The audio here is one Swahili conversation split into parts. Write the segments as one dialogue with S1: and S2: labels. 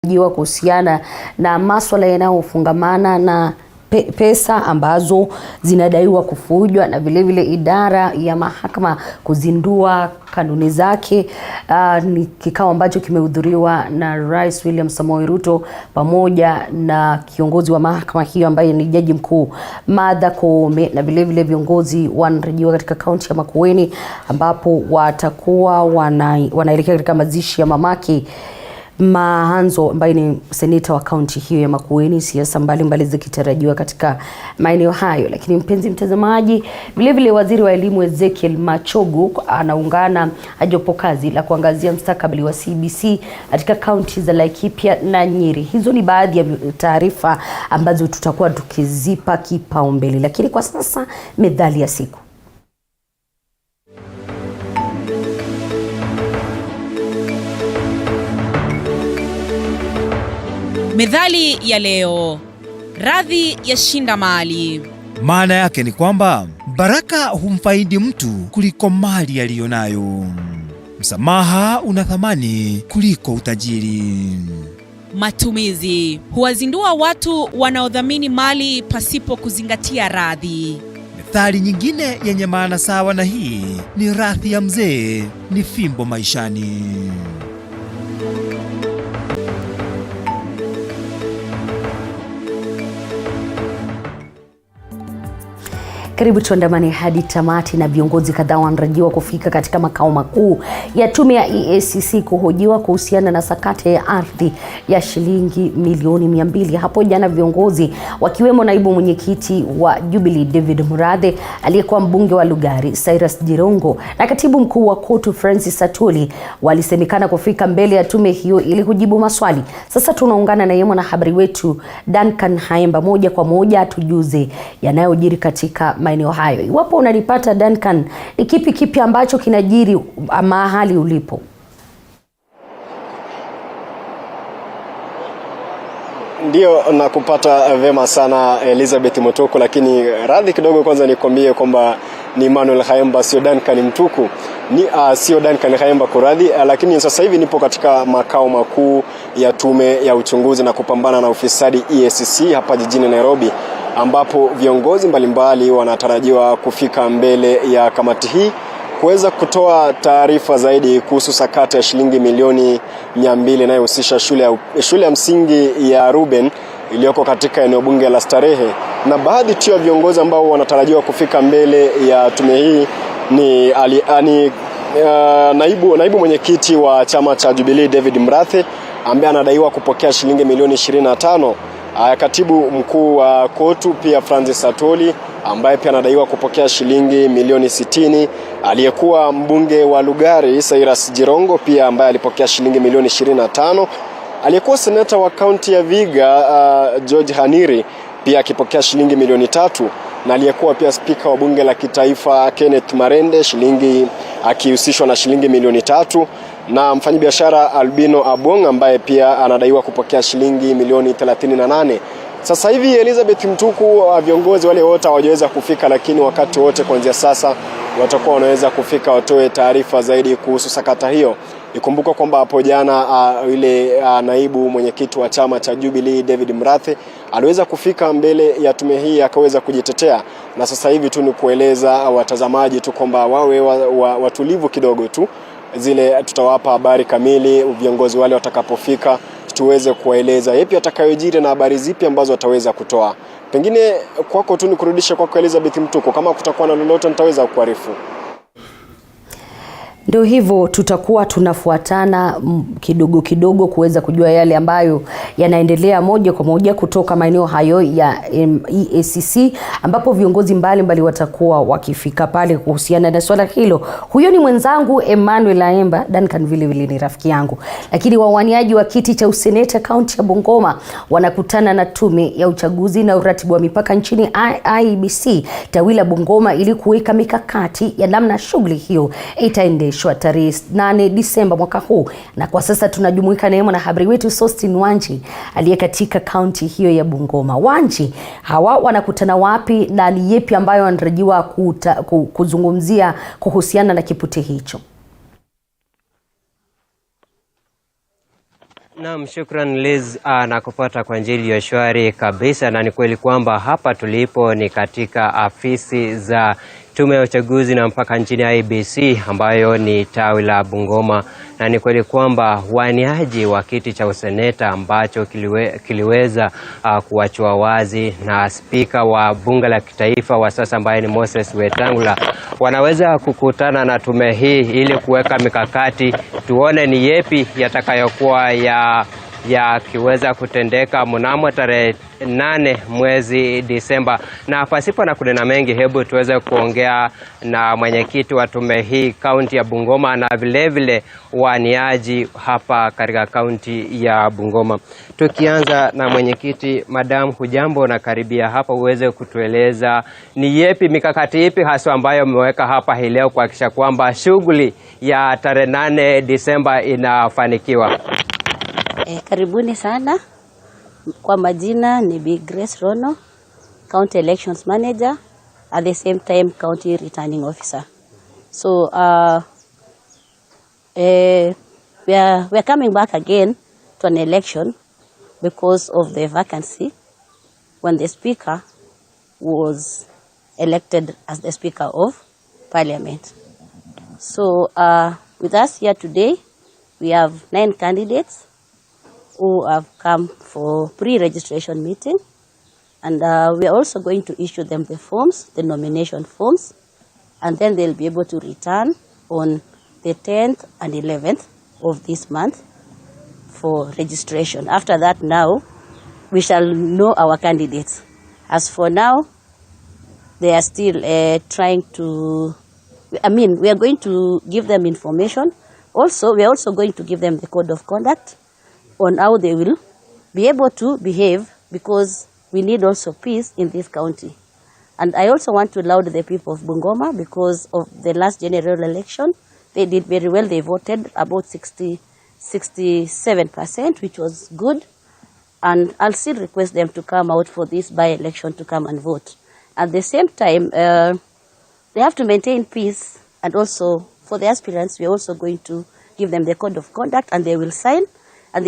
S1: kuhusiana na masuala yanayofungamana na pesa ambazo zinadaiwa kufujwa na vile vile idara ya mahakama kuzindua kanuni zake. Ni kikao ambacho kimehudhuriwa na Rais William Samoei Ruto pamoja na kiongozi wa mahakama hiyo ambaye ni Jaji Mkuu Martha Koome, na vile vile viongozi wanatarajiwa katika kaunti ya Makueni ambapo watakuwa wanaelekea katika mazishi ya mamake Mahanzo ambaye ni seneta wa kaunti hiyo ya Makueni. Siasa mbalimbali zikitarajiwa katika maeneo hayo. Lakini mpenzi mtazamaji, vile vile waziri wa elimu Ezekiel Machogu anaungana jopo kazi la kuangazia mustakabali wa CBC katika kaunti za Laikipia na Nyeri. Hizo ni baadhi ya taarifa ambazo tutakuwa tukizipa kipaumbele, lakini kwa sasa methali ya siku.
S2: Methali ya leo: radhi yashinda mali.
S3: Maana yake ni kwamba baraka humfaidi mtu kuliko mali aliyonayo. Msamaha una thamani kuliko utajiri.
S2: Matumizi huwazindua watu wanaodhamini mali pasipo kuzingatia radhi.
S3: Methali nyingine yenye maana sawa na hii ni radhi ya mzee ni fimbo maishani.
S1: Karibu tuandamane hadi tamati, na viongozi kadhaa wanatarajiwa kufika katika makao makuu ya tume ya EACC kuhojiwa kuhusiana na sakata ya ardhi ya shilingi milioni 200. Hapo jana viongozi wakiwemo naibu mwenyekiti wa Jubilee David Murathe, aliyekuwa mbunge wa Lugari Cyrus Jirongo na katibu mkuu wa KOTU Francis Atwoli walisemekana kufika mbele ya tume hiyo ili kujibu maswali. Sasa tunaungana na mwanahabari wetu Duncan Haemba moja kwa moja tujuze yanayojiri katika maeneo hayo. Iwapo unalipata Duncan, ni kipi ambacho kinajiri mahali ulipo?
S4: Ndio, nakupata vema sana Elizabeth Motoko, lakini radhi kidogo kwanza nikwambie kwamba ni Manuel Haemba, sio Duncan Mtuku. Sio Duncan Haemba kuradhi, lakini sasa hivi nipo katika makao makuu ya tume ya uchunguzi na kupambana na ufisadi EACC hapa jijini Nairobi, ambapo viongozi mbalimbali wanatarajiwa kufika mbele ya kamati hii kuweza kutoa taarifa zaidi kuhusu sakata ya shilingi milioni 200 inayohusisha shule ya msingi ya Ruben iliyoko katika eneo bunge la Starehe. Na baadhi tu ya viongozi ambao wanatarajiwa kufika mbele ya tume hii ni naibu mwenyekiti wa chama cha Jubilee David Murathe, ambaye anadaiwa kupokea shilingi milioni 25. Katibu mkuu wa KOTU pia Francis Atwoli, ambaye pia anadaiwa kupokea shilingi milioni 60. Aliyekuwa mbunge wa Lugari Cyrus Jirongo pia ambaye alipokea shilingi milioni 25. Aliyekuwa seneta wa kaunti ya Viga George Haniri pia akipokea shilingi milioni 3, na aliyekuwa pia spika wa bunge la kitaifa Kenneth Marende akihusishwa na shilingi milioni 3, na mfanyabiashara Albino Abong ambaye pia anadaiwa kupokea shilingi milioni 38. Sasa hivi Elizabeth Mtuku, viongozi wale wote hawajaweza kufika, lakini wakati wote kuanzia sasa watakuwa wanaweza kufika watoe taarifa zaidi kuhusu sakata hiyo. Ikumbuka kwamba hapo jana naibu mwenyekiti wa chama cha Jubilee David Murathe aliweza kufika mbele ya tume hii akaweza kujitetea, na sasa hivi tu ni kueleza watazamaji tu kwamba wawe watulivu kidogo tu. Tutawapa habari kamili viongozi wale watakapofika, tuweze kuwaeleza yapi atakayojiri na habari zipi ambazo wataweza kutoa. Pengine kwako tu ni kurudisha kwako Elizabeth Mtuko, kama kutakuwa na lolote nitaweza kuarifu.
S1: Ndio hivyo, tutakuwa tunafuatana kidogo kuweza kujua yale ambayo yanaendelea moja kwa moja kutoka maeneo hayo ya EACC, ambapo viongozi mbalimbali watakuwa wakifika pale kuhusiana na swala hilo. Huyo ni mwenzangu Emmanuel Haemba. Duncan vile ni rafiki yangu. Lakini wawaniaji wa kiti cha useneta kaunti ya Bungoma wanakutana na tume ya uchaguzi na uratibu wa mipaka nchini IEBC tawila Bungoma ili kuweka mikakati ya namna shughuli hiyo itaendeshwa tarehe 8 Disemba mwaka huu. Na kwa sasa tunajumuika na mwanahabari wetu Sostin Wanji aliye katika kaunti hiyo ya Bungoma. Wanji, hawa wanakutana wapi na ni yepi ambayo wanatarajiwa kuzungumzia kuhusiana na kipute hicho?
S5: Naam, shukran Liz, na kupata kwa njia ya shwari kabisa, na ni kweli kwamba hapa tulipo ni katika afisi za Tume ya Uchaguzi na Mpaka nchini IEBC ambayo ni tawi la Bungoma, na ni kweli kwamba waniaji wa kiti cha useneta ambacho kiliweza kuachwa wazi na spika wa bunge la kitaifa wa sasa ambaye ni Moses Wetangula wanaweza kukutana na tume hii ili kuweka mikakati, tuone ni yepi yatakayokuwa yakiweza kutendeka mnamo tarehe 8 mwezi Disemba. Na pasipo na kunena mengi, hebu tuweze kuongea na mwenyekiti wa tume hii kaunti ya Bungoma na vile waniaji hapa katika kaunti ya Bungoma. Tukianza na mwenyekiti, madam, hujambo na karibia hapa uweze kutueleza ni yepi mikakati ipi hasa ambayo mmeweka hapa hii leo kuhakikisha kwamba shughuli ya tarehe 8 Disemba inafanikiwa.
S6: Karibuni sana. Kwa majina ni Big Grace Rono, County Elections Manager, at the same time County Returning Officer. So we are coming back again to an election because of the vacancy when the Speaker was elected as the Speaker of Parliament. So with us here today, we have 9 candidates who have come for pre-registration meeting, and we are also going to issue them the forms, the nomination forms, and then they'll be able to return on the 10th and 11th of this month for registration. After that, now we shall know our candidates. As for now, they are still trying to, we are going to give them information. Also, we are also going to give them the code of conduct on how they will be able to behave, because we need also peace in this county. And I also want to laud the people of Bungoma because of the last general election. They did very well. They voted about 67%, which was good. And I'll still request them to come out for this by-election to come and vote. At the same time, they have to maintain peace. And also, for the aspirants, we're also going to give them the code of conduct, and they will sign, and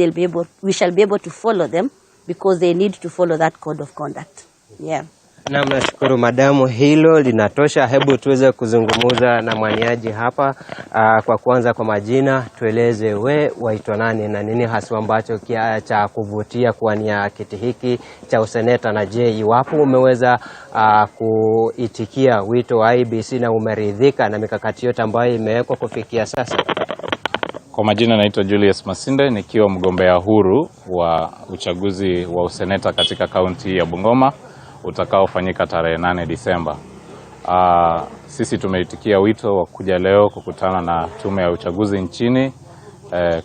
S6: we shall be able to follow them because they need to follow that code of conduct. Yeah.
S5: Naam, nashukuru madamu, hilo linatosha. Hebu tuweze kuzungumuza na mwaniaji hapa. Kwa kwanza, kwa majina, tueleze we waitwa nani na nini hasa ambacho cha kuvutia kuwania kiti hiki cha useneta, na je, iwapo umeweza kuitikia wito wa IEBC na umeridhika na mikakati yote ambayo imewekwa kufikia sasa?
S7: Kwa majina naitwa Julius Masinde, nikiwa mgombea huru wa uchaguzi wa useneta katika kaunti ya Bungoma utakaofanyika tarehe 8 Disemba. Sisi tumeitikia wito wa kuja leo kukutana na tume ya uchaguzi nchini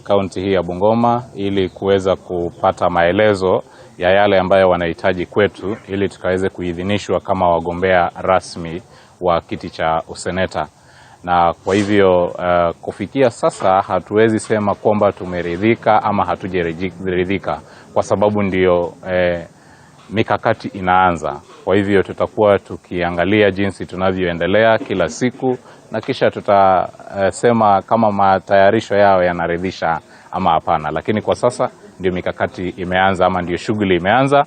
S7: kaunti hii ya Bungoma ili kuweza kupata maelezo ya yale ambayo wanahitaji kwetu ili tukaweze kuidhinishwa kama wagombea rasmi wa kiti cha useneta. Na kwa hivyo kufikia sasa hatuwezi sema kwamba tumeridhika ama hatujaridhika, kwa sababu ndio mikakati inaanza. Kwa hivyo tutakuwa tukiangalia jinsi tunavyoendelea kila siku, na kisha tutasema kama matayarisho yao yanaridhisha ama hapana. Lakini kwa sasa ndio mikakati imeanza ama ndio shughuli imeanza.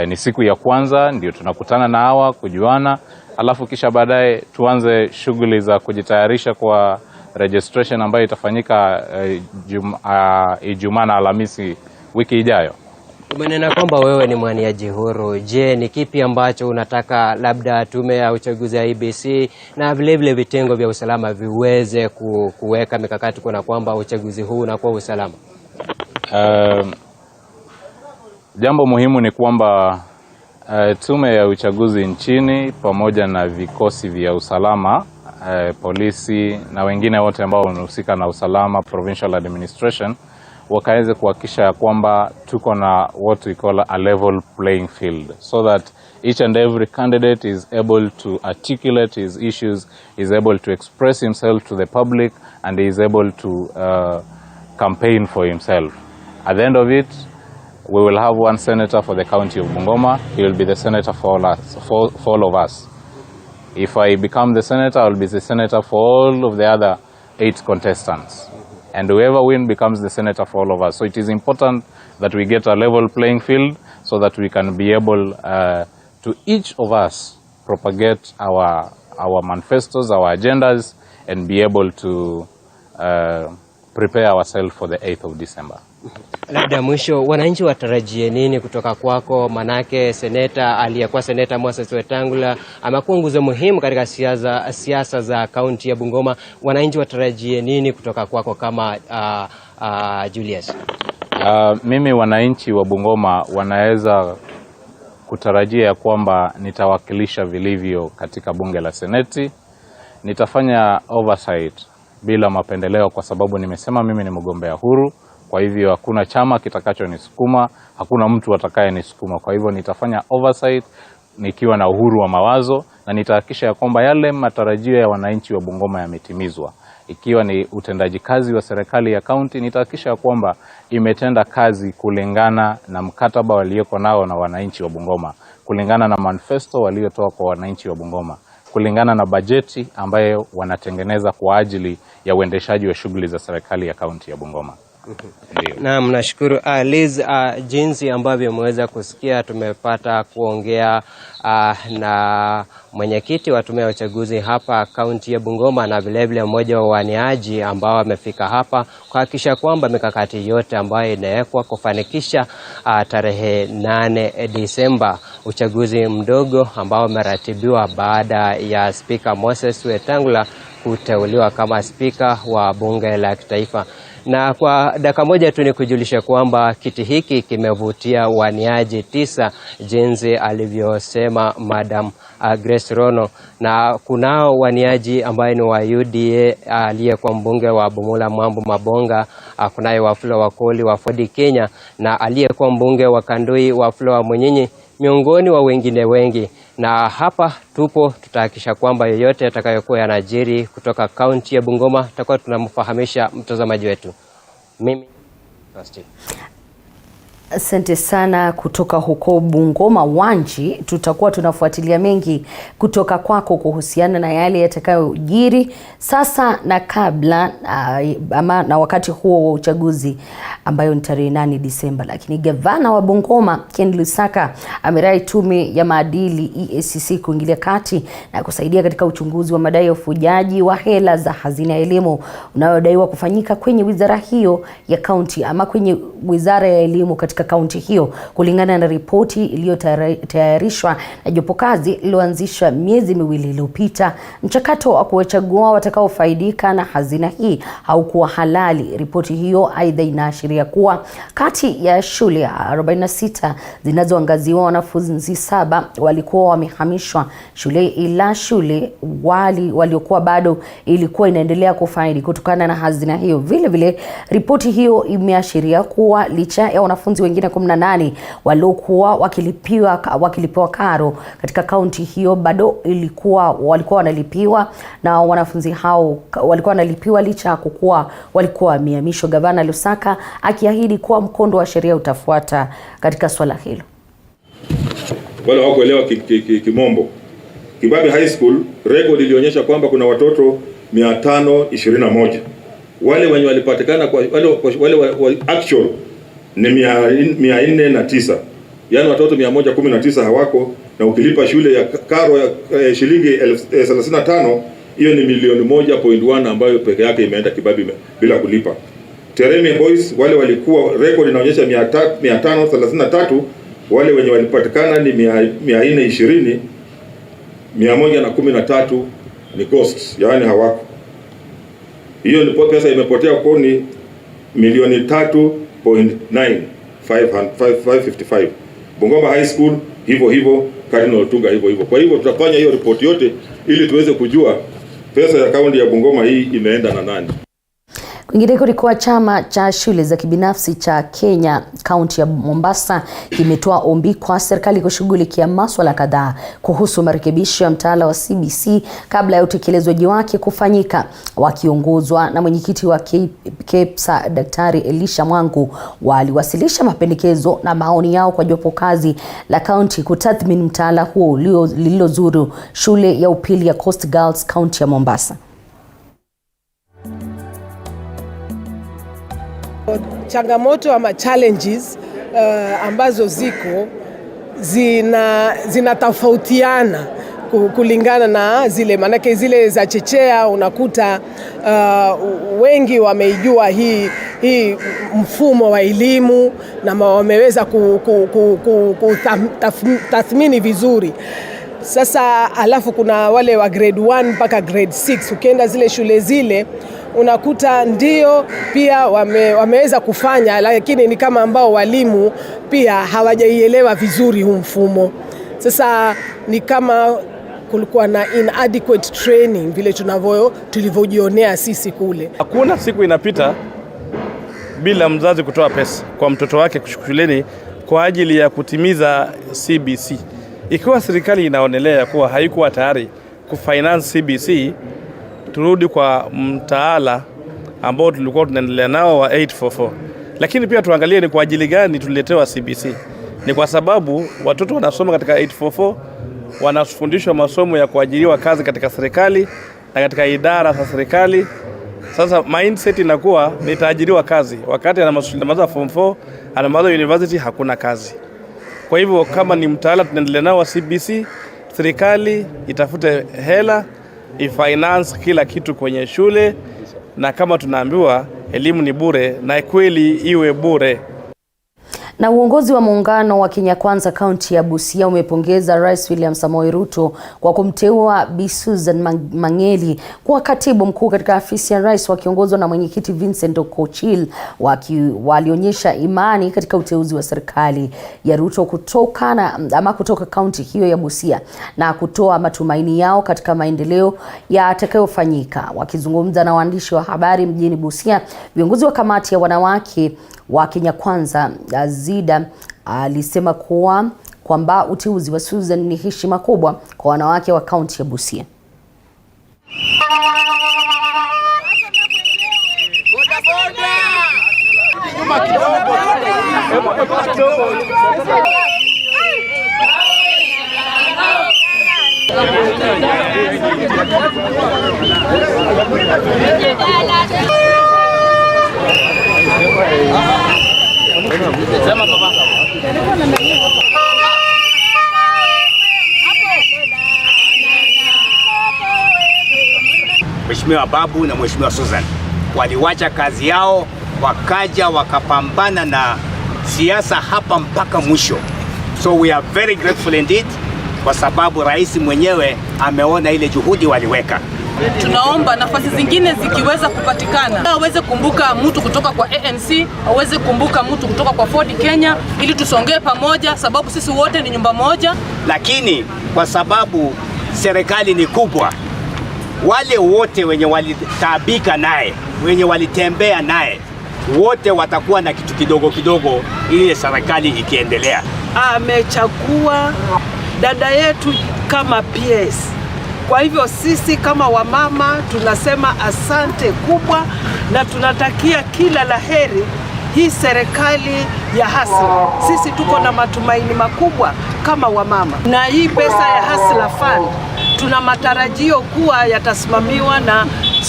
S7: Ni siku ya kwanza ndio tunakutana na hawa kujuana, alafu kisha baadaye tuanze shughuli za kujitayarisha kwa registration ambayo itafanyika Ijumaa na Alhamisi wiki ijayo.
S5: Umenena kwamba wewe ni mwaniaji huru. Je, ni kipi ambacho unataka labda tume ya uchaguzi ya IEBC na vile vitengo vya usalama viweze kuweka mikakati kuna kwamba uchaguzi huu unakuwa usalama?
S7: Jambo muhimu ni kwamba tume ya uchaguzi nchini pamoja na vikosi vya usalama, polisi na wengine wote ambao wanahusika na usalama, provincial administration, wakaweze kuhakikisha kwamba tuko na what we call a level playing field, so that each and every candidate is able to articulate his issues, is able to express himself to the public, and is able to campaign for himself. At the end of it, we will have one senator for the county of Bungoma. He will be the senator for all of us. If I become the senator, I will be the senator for all of the other 8 contestants. and whoever wins becomes the senator for all of us. So it is important that we get a level playing field so that we can be able to each of us propagate our manifestos, our agendas, and be able to prepare ourselves for the 8th of December.
S5: Labda mwisho, wananchi watarajie nini kutoka kwako? Manake aliyekuwa seneta Moses Wetangula amekuwa nguzo muhimu katika siasa za kaunti ya Bungoma. Wananchi watarajie nini kutoka kwako kama Julius?
S7: Mimi wananchi wa Bungoma wanaweza kutarajia ya kwamba nitawakilisha vilivyo katika bunge la seneti. Nitafanya oversight bila mapendeleo kwa sababu nimesema mimi ni mgombea huru. Kwa hivyo hakuna chama kitakachonisukuma, hakuna mtu atakayenisukuma. Kwa hivyo nitafanya oversight nikiwa na uhuru wa mawazo, na nitahakikisha ya kwamba yale matarajio ya wananchi wa Bungoma yametimizwa. Ikiwa ni utendaji kazi wa serikali ya kaunti, nitahakikisha ya kwamba imetenda kazi kulingana na mkataba walioko nao na wananchi wa Bungoma, kulingana na manifesto waliotoa kwa wananchi wa Bungoma, kulingana na bajeti ambayo wanatengeneza kwa ajili ya uendeshaji wa shughuli za serikali ya kaunti ya Bungoma.
S5: Naam, nashukuru. Liz, jinsi ambavyo umeweza kusikia, tumepata kuongea na mwenyekiti wa tume ya uchaguzi hapa kaunti ya Bungoma na vilevile mmoja wa waniaji ambao wamefika hapa kuhakikisha kwamba mikakati yote ambayo inawekwa kufanikisha tarehe 8 Disemba uchaguzi mdogo ambao umeratibiwa baada ya Spika Moses Wetangula kuteuliwa kama spika wa bunge la kitaifa. Na kwa dakika moja tu ni kujulisha kwamba kiti hiki kimevutia waniaji 9 jinsi alivyosema Madam Grace Rono, na kunao waniaji ambaye ni wa UDA aliyekuwa mbunge wa Bumula Mwambu Mabonga, kunaye Wafula Wakoli wa Ford Kenya, na aliyekuwa mbunge wa Kandui Wafula Munyinyi, miongoni wa wengine wengi. Na hapa tutahakikisha kwamba yoyote atakayokuwa yanajiri kutoka kaunti ya Bungoma tutakuwa tunamfahamisha mtazamaji wetu. Mimi
S1: asante sana kutoka huko Bungoma Wanji. Tutakuwa tunafuatilia mengi kutoka kwako kuhusiana na yale yatakayojiri sasa na kabla na wakati huo wa uchaguzi ambayo ni tarehe 8 Disemba. Lakini gavana wa Bungoma Ken Lusaka amerai tume ya maadili EACC kuingilia kati na kusaidia katika uchunguzi wa madai ya ufujaji wa hela za hazina ya elimu unayodaiwa kufanyika kwenye wizara hiyo ya kaunti ama kwenye wizara ya elimu katika kaunti hiyo, kulingana na ripoti iliyotayarishwa na jopo kazi iliyoanzishwa miezi miwili iliyopita. Mchakato wa kuwachagua watakaofaidika na hazina hii haukuwa halali. Ripoti hiyo aidha inaashiria kuwa kati ya shule 46 zinazoangaziwa, wanafunzi 7 walikuwa wamehamishwa shule, ila shule waliokuwa bado ilikuwa inaendelea kufaidi kutokana na hazina hiyo. Vile vile ripoti hiyo imeashiria kuwa licha ya wanafunzi wengine 18 waliokuwa wakilipiwa karo katika kaunti hiyo, bado walikuwa wanalipiwa, na wanafunzi hao walikuwa wanalipiwa licha ya kuwa walikuwa wamehamishwa. Gavana Lusaka akiahidi kuwa mkondo wa sheria utafuata katika swala hilo.
S8: Wale hawakuelewa kimombo. Kibabi High School record ilionyesha kwamba kuna watoto 521. Wale wenye walipatikana wale actual ni 409. Yaani watoto 119 hawako, na ukilipa shule ya karo ya shilingi 35, hiyo ni milioni 1.1 ambayo peke yake imeenda Kibabi bila kulipa. Teremi Boys wale walikuwa record inaonyesha 533, wale wenye walipatikana ni 420, 113 ni ghosts, yaani hawako. Hiyo ni pesa imepotea kwa ni milioni 3.9555. Bungoma High School hivyo, Cardinal Tunga hivyo. Kwa hivyo tutafanya hiyo ripoti yote ili tuweze kujua pesa ya kaunti ya Bungoma hii imeenda na nani.
S1: Kwingine kulikuwa chama cha shule za kibinafsi cha Kenya kaunti ya Mombasa kimetoa ombi kwa serikali kushughulikia masuala kadhaa kuhusu marekebisho ya mtaala wa CBC kabla ya utekelezwaji wake kufanyika. Wakiongozwa na mwenyekiti wa KEPSA Daktari Elisha Mwangu, waliwasilisha mapendekezo na maoni yao kwa jopo kazi la kaunti kutathmini mtaala huo lililozuru shule ya upili ya Coast Girls kaunti ya Mombasa.
S9: Changamoto ama challenges ambazo zinatofautiana kulingana na zile, manake zile za chechea unakuta wengi wameijua hii mfumo wa elimu na wameweza kutathmini vizuri. Sasa alafu kuna wale wa grade 1 mpaka grade 6, ukienda zile shule zile unakuta ndio pia wameweza kufanya, lakini ni kama ambao walimu pia hawajaielewa vizuri huu mfumo. Sasa ni kama kulikuwa na inadequate training vile tulivyojionea sisi kule.
S10: Hakuna siku inapita bila mzazi kutoa pesa kwa mtoto wake shuleni kwa ajili ya kutimiza CBC. Ikiwa serikali inaonelea kuwa haikuwa tayari kufinance CBC, turudi kwa mtaala ambao tulikuwa tunaendelea nao wa 844. Lakini pia tuangalie ni kwa ajili gani tuliletewa CBC. Ni kwa sababu watoto wanasoma katika 844, wanafundishwa masomo ya kuajiriwa kazi katika serikali na katika idara za serikali. Sasa mindset inakuwa nitaajiriwa kazi, wakati anamaliza form 4, anamaliza university hakuna kazi. Kwa hivyo kama ni mtaala tunaendelea nao wa CBC, serikali itafute hela ifinance kila kitu kwenye shule, na kama tunaambiwa elimu ni bure, na kweli iwe bure.
S1: Na uongozi wa muungano wa Kenya Kwanza kaunti ya Busia umepongeza Rais William Samoei Ruto kwa kumteua Bi Susan Mangeli kuwa katibu mkuu katika afisi ya rais, wakiongozwa na mwenyekiti Vincent Okochil. Walionyesha imani katika uteuzi wa serikali ya Ruto kutoka kaunti hiyo ya Busia na kutoa matumaini yao katika maendeleo yatakayofanyika. Wakizungumza na waandishi wa habari mjini Busia, viongozi wa kamati ya wanawake wa Kenya Kwanza Zida alisema kwamba uteuzi wa Susan ni heshima kubwa kwa wanawake wa kaunti ya Busia.
S11: Mheshimiwa Babu na Mheshimiwa Susan waliwacha kazi yao, wakaja wakapambana na siasa hapa mpaka mwisho. So we are very grateful indeed, kwa sababu rais mwenyewe ameona ile juhudi waliweka.
S12: Tunaomba nafasi zingine zikiweza kupatikana, aweze kumbuka mtu kutoka kwa ANC, aweze kumbuka mtu kutoka kwa Ford Kenya, ili tusongee pamoja, sababu sisi wote ni nyumba moja.
S11: Lakini kwa sababu serikali ni kubwa, wale wote wenye walitaabika naye, wenye walitembea naye, wote watakuwa na kitu kidogo kidogo ili serikali ikiendelea.
S13: Amechagua dada yetu kama PS. Kwa hivyo sisi kama wamama tunasema asante kubwa, na tunatakia kila laheri hii serikali ya Hustler. Sisi tuko na matumaini makubwa kama wamama, na hii pesa ya Hustler Fund tuna matarajio kuwa yatasimamiwa na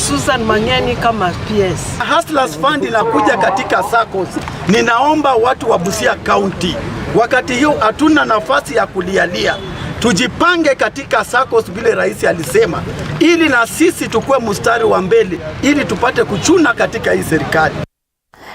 S13: Susan Mangeni kama PS.
S14: Hustlers Fund inakuja katika SACCOS. Ninaomba watu wa Busia County, wakati hiyo hatuna nafasi ya kulialia, tujipange katika SACCOS vile rais alisema, ili na sisi tukue mstari wa mbele ili tupate kuchuna katika hii serikali.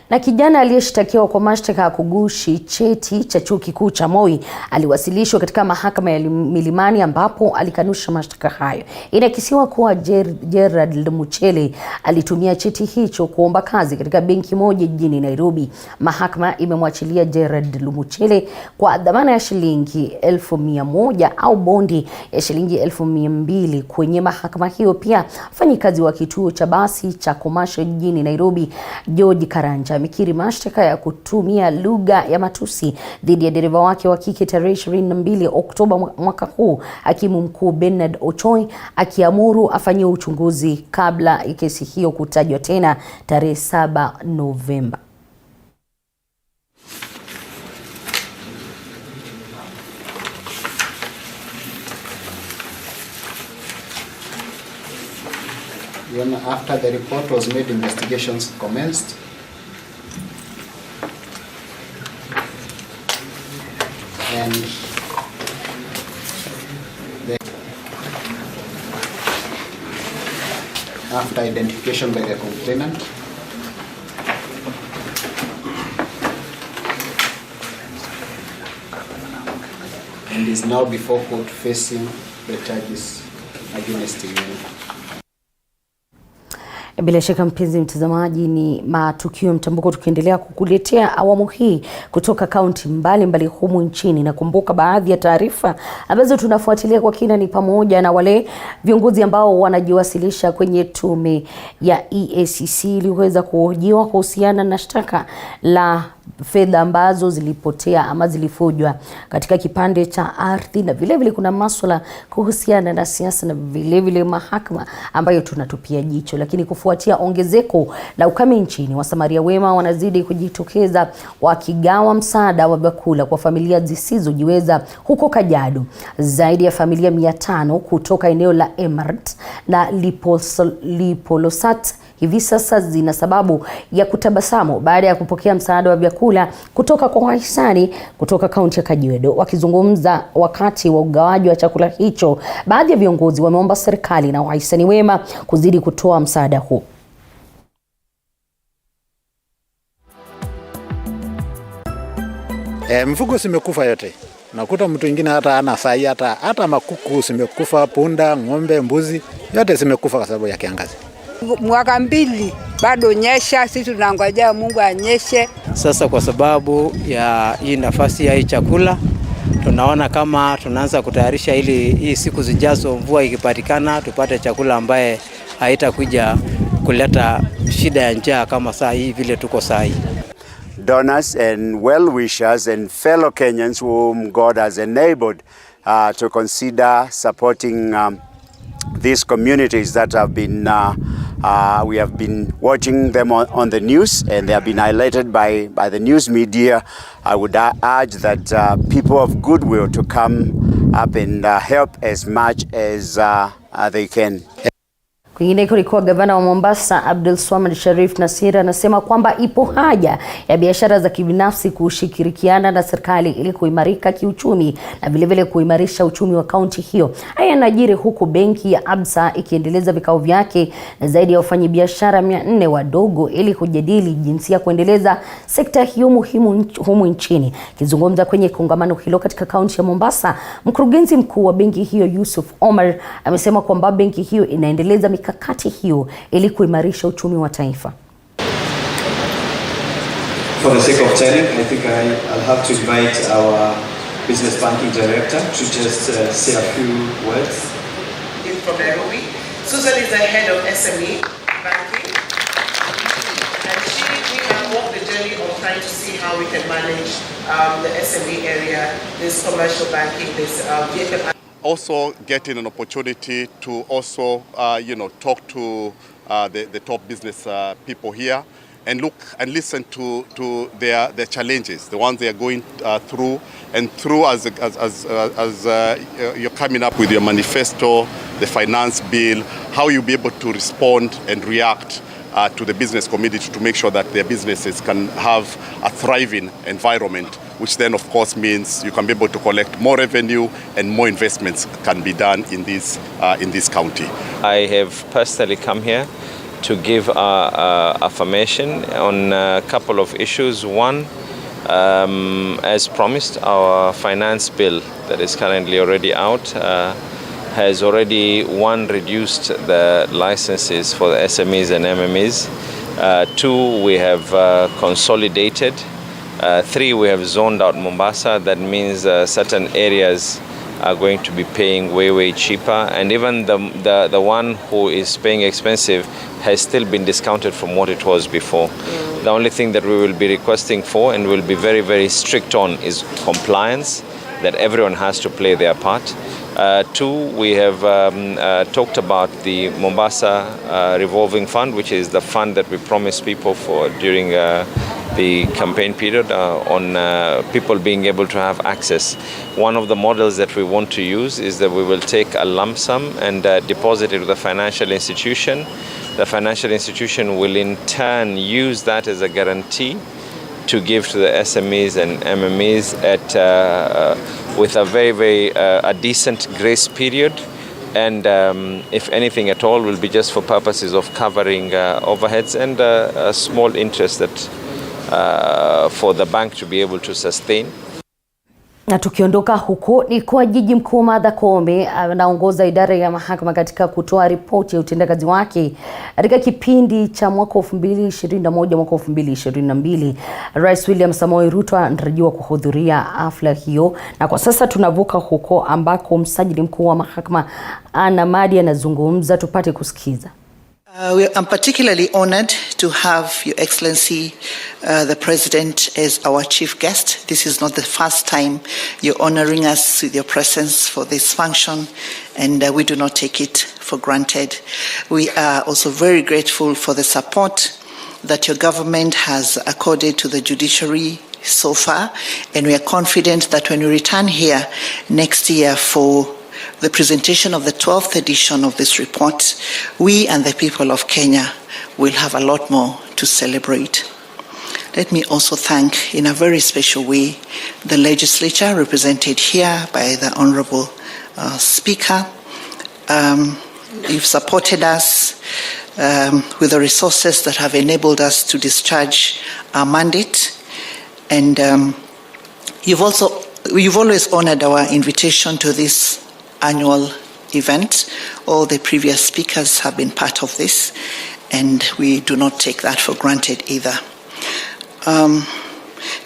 S1: Na kijana aliyeshtakiwa kwa mashtaka ya kugushi cheti cha chuo kikuu cha Moi aliwasilishwa katika mahakama ya Milimani ambapo alikanusha mashtaka hayo. Inakisiwa kuwa Gerard Lumuchele alitumia cheti hicho kuomba kazi katika benki moja jijini Nairobi. Mahakama imemwachilia Gerard Lumuchele kwa dhamana ya shilingi 1,100 au bondi ya shilingi 200,000. Kwenye mahakama hiyo pia mfanyikazi wa kituo cha basi cha Commercial jijini Nairobi George Karanja amekiri mashtaka ya kutumia lugha ya matusi dhidi ya dereva wake wa kike tarehe 22 Oktoba mwaka huu, hakimu mkuu Bernard Ochoi akiamuru afanyiwe uchunguzi kabla ya kesi hiyo kutajwa tena tarehe 7 Novemba.
S15: After the report was made, investigations commenced. and after identification by the complainant, and is now before court facing the charges against him.
S1: Bila shaka mpenzi mtazamaji, ni Matukio Mtambuko tukiendelea kukuletea awamu hii kutoka kaunti mbalimbali humu nchini. Na kumbuka baadhi ya taarifa ambazo tunafuatilia kwa kina ni pamoja na wale viongozi ambao wanajiwasilisha kwenye tume ya EACC ili kuweza kuhojiwa kuhusiana na shtaka la fedha ambazo zilipotea ama zilifujwa katika kipande cha ardhi, na vile vile kuna masuala kuhusiana na siasa na vile vile mahakama ambayo tunatupia jicho. Lakini kufuatia ongezeko la ukame nchini, wasamaria wema wanazidi kujitokeza wakigawa msaada wa vyakula kwa familia zisizojiweza huko Kajiado. Zaidi ya familia 500 kutoka eneo la Emart na Lipolosat hivi sasa zina sababu ya kutabasamu baada ya kupokea msaada wa vyakula kutoka kwa wahisani kutoka kaunti ya Kajiado. Wakizungumza wakati wa ugawaji wa chakula hicho, baadhi ya viongozi wameomba serikali na wahisani wema kuzidi kutoa msaada huu.
S16: Mifugo zimekufa yote. Nakuta mtu mwingine hata ana sai, hata makuku zimekufa, punda, ng'ombe, mbuzi, yote zimekufa kwa sababu ya kiangazi.
S17: Mwaka 2 bado nyesha, sisi tunangojea Mungu anyeshe.
S18: Sasa kwa sababu ya hii nafasi ya hii chakula, tunaona kama tunaanza kutayarisha ili hii siku zijazo mvua ikipatikana tupate chakula ambaye haitakuja kuleta shida ya njaa kama saa hii vile tuko saa hii.
S19: Donors and well-wishers and fellow Kenyans whom God has enabled to consider supporting these communities that have been we have been watching them on the news, and they have been highlighted by the news media. I would urge that people of goodwill to come up and help as much as they can.
S1: Kwingineko ni kwa gavana wa Mombasa Abdul Swamad Sharif Nasir anasema kwamba ipo haja ya biashara za kibinafsi kushirikiana na serikali ili kuimarika kiuchumi na vile vile kuimarisha uchumi wa kaunti hiyo. Haya yanajiri huku benki ya Absa ikiendeleza vikao vyake na zaidi ya wafanyabiashara 400 wadogo ili kujadili jinsi ya kuendeleza sekta hiyo muhimu humu nchini. Kizungumza kwenye kongamano hilo katika kaunti ya Mombasa, mkurugenzi mkuu wa benki hiyo Yusuf Omar amesema kwamba benki hiyo inaendeleza mikakati hiyo ili kuimarisha uchumi wa taifa.
S20: For the sake of telling, I think I'll have to invite our business banking director to just say a few words.
S21: From Nairobi, Susan is the head of SME banking, and we have walked the journey of trying to see how we can manage the SME area, this commercial banking, this vehicle.
S22: Also getting an opportunity to also, talk to the top business people here and look and listen to their challenges, the ones they are going through, and through as you're coming up with your manifesto, the finance bill, how you'll be able to respond and react to the business community to make sure that their businesses can have a thriving environment, which then of course means you can be able to collect more revenue and more investments can be done in this county.
S23: I have personally come here to give affirmation on a couple of issues. One, as promised, our finance bill that is currently already out has already, 1, reduced the licenses for the SMEs and MMEs. 2, we have consolidated. 3, we have zoned out Mombasa. That means certain areas are going to be paying way cheaper, and even the one who is paying expensive has still been discounted from what it was before. The only thing that we will be requesting for and will be very strict on is compliance, that everyone has to play their part. 2, we have talked about the Mombasa revolving fund, which is the fund that we promised people for during the campaign period on people being able to have access. One of the models that we want to use is that we will take a lump sum and deposit it with a financial institution. The financial institution will in turn use that as a guarantee to give to the SMEs and MMEs with a very a decent grace period. And if anything at all, will be just for purposes of covering overheads and a small interest that for the bank to be able to sustain.
S1: Na tukiondoka huko ni kwa jiji mkuu Martha Koome anaongoza idara ya mahakama katika kutoa ripoti ya utendakazi wake katika kipindi cha mwaka 2021 mwaka 2022. Rais William Samoei Ruto anatarajiwa kuhudhuria hafla hiyo, na kwa sasa tunavuka huko ambako msajili mkuu wa mahakama Anna Madi anazungumza, tupate kusikiza.
S2: I'm particularly honored to have Your Excellency, the President, as our chief guest. This is not the first time you're honoring us with your presence for this function, and we do not take it for granted. We are also very grateful for the support that your government has accorded to the judiciary so far, and we are confident that when we return here next year for the presentation of the 12th edition of this report, we and the people of Kenya will have a lot more to celebrate. Let me also thank, in a very special way, the legislature represented here by the Honorable Speaker. You've supported us with the resources that have enabled us to discharge our mandate, and you've always honored our invitation to this annual event. All the previous speakers have been part of this, and we do not take that for granted either.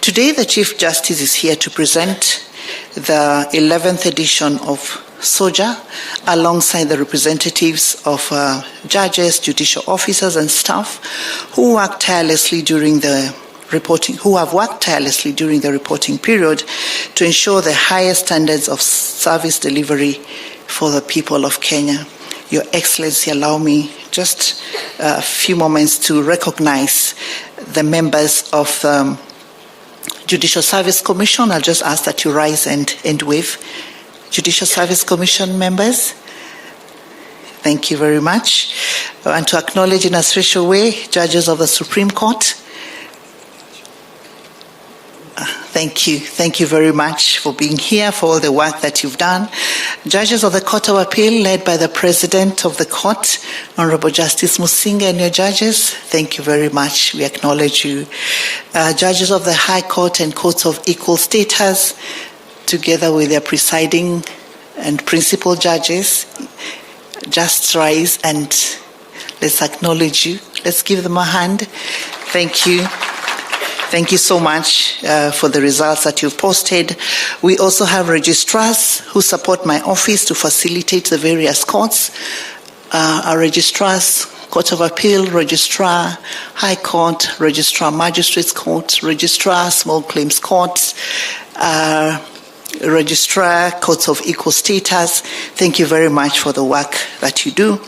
S2: Today, the Chief Justice is here to present the 11th edition of SOJA alongside the representatives of judges, judicial officers, and staff who have worked tirelessly during the reporting period to ensure the highest standards of service delivery for the people of Kenya. Your Excellency, allow me just a few moments to recognize the members of the Judicial Service Commission. I'll just ask that you rise and wave. Judicial Service Commission members, thank you very much. And to acknowledge in a special way, judges of the Supreme Court. Thank you very much for being here, for all the work that you've done. Judges of the Court of Appeal, led by the President of the Court, Honorable Justice Musinga, and your judges, thank you very much. We acknowledge you. Judges of the High Court and Courts of Equal Status, together with their presiding and principal judges, just rise and let's acknowledge you. Let's give them a hand. Thank you. Thank you so much for the results that you've posted. We also have registrars who support my office to facilitate the various courts. Our registrars, Court of Appeal, Registrar, High Court, Registrar Magistrates Court, Registrar Small Claims Courts, Registrar Courts of Equal Status. Thank you very much for the work that you do.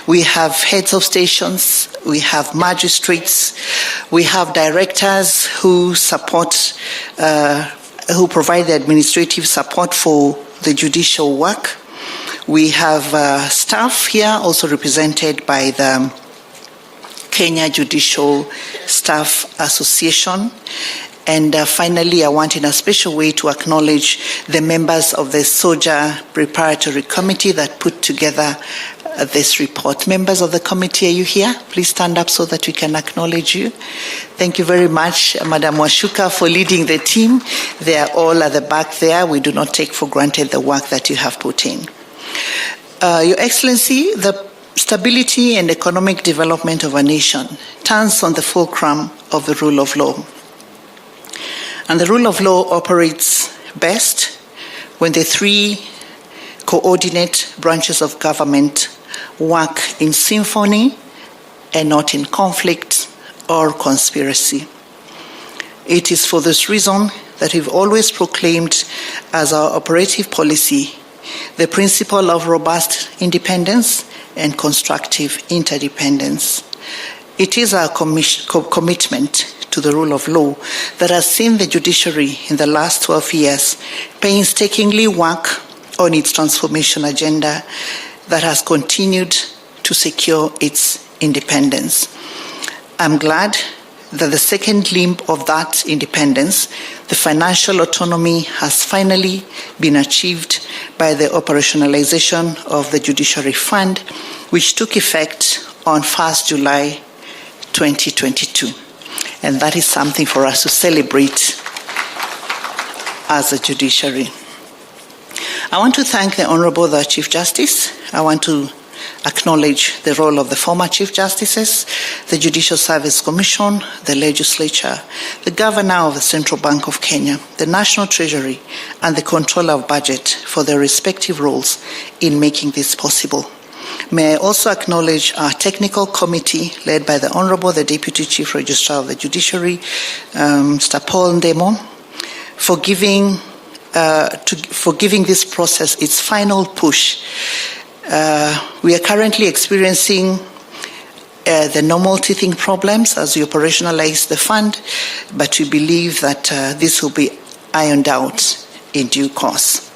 S2: We have heads of stations, we have magistrates, we have directors who support, who provide the administrative support for the judicial work. We have staff here also represented by the Kenya Judicial Staff Association. And finally, I want in a special way to acknowledge the members of the SOJA Preparatory Committee that put together this report. Members of the committee, are you here? Please stand up so that we can acknowledge you. Thank you very much, Madam Washuka, for leading the team. They are all at the back there. We do not take for granted the work that you have put in. Your Excellency, the stability and economic development of a nation turns on the fulcrum of the rule of law. And the rule of law operates best when the three coordinate branches of government work in symphony and not in conflict or conspiracy. It is for this reason that we've always proclaimed as our operative policy the principle of robust independence and constructive interdependence. It is our commitment to the rule of law that has seen the judiciary in the last 12 years painstakingly work on its transformation agenda that has continued to secure its independence. I'm glad that the second limb of that independence, the financial autonomy, has finally been achieved by the operationalization of the Judiciary Fund, which took effect on 1st July 2022. And that is something for us to celebrate as a judiciary. I want to thank the Honorable the Chief Justice. I want to acknowledge the role of the former Chief Justices, the Judicial Service Commission, the Legislature, the Governor of the Central Bank of Kenya, the National Treasury, and the Controller of Budget for their respective roles in making this possible. May I also acknowledge our technical committee led by the Honorable the Deputy Chief Registrar of the Judiciary, Mr. Paul Ndemo, for giving this process its final push. We are currently experiencing the normal teething problems as we operationalize the fund, but we believe that this will be ironed out in due course.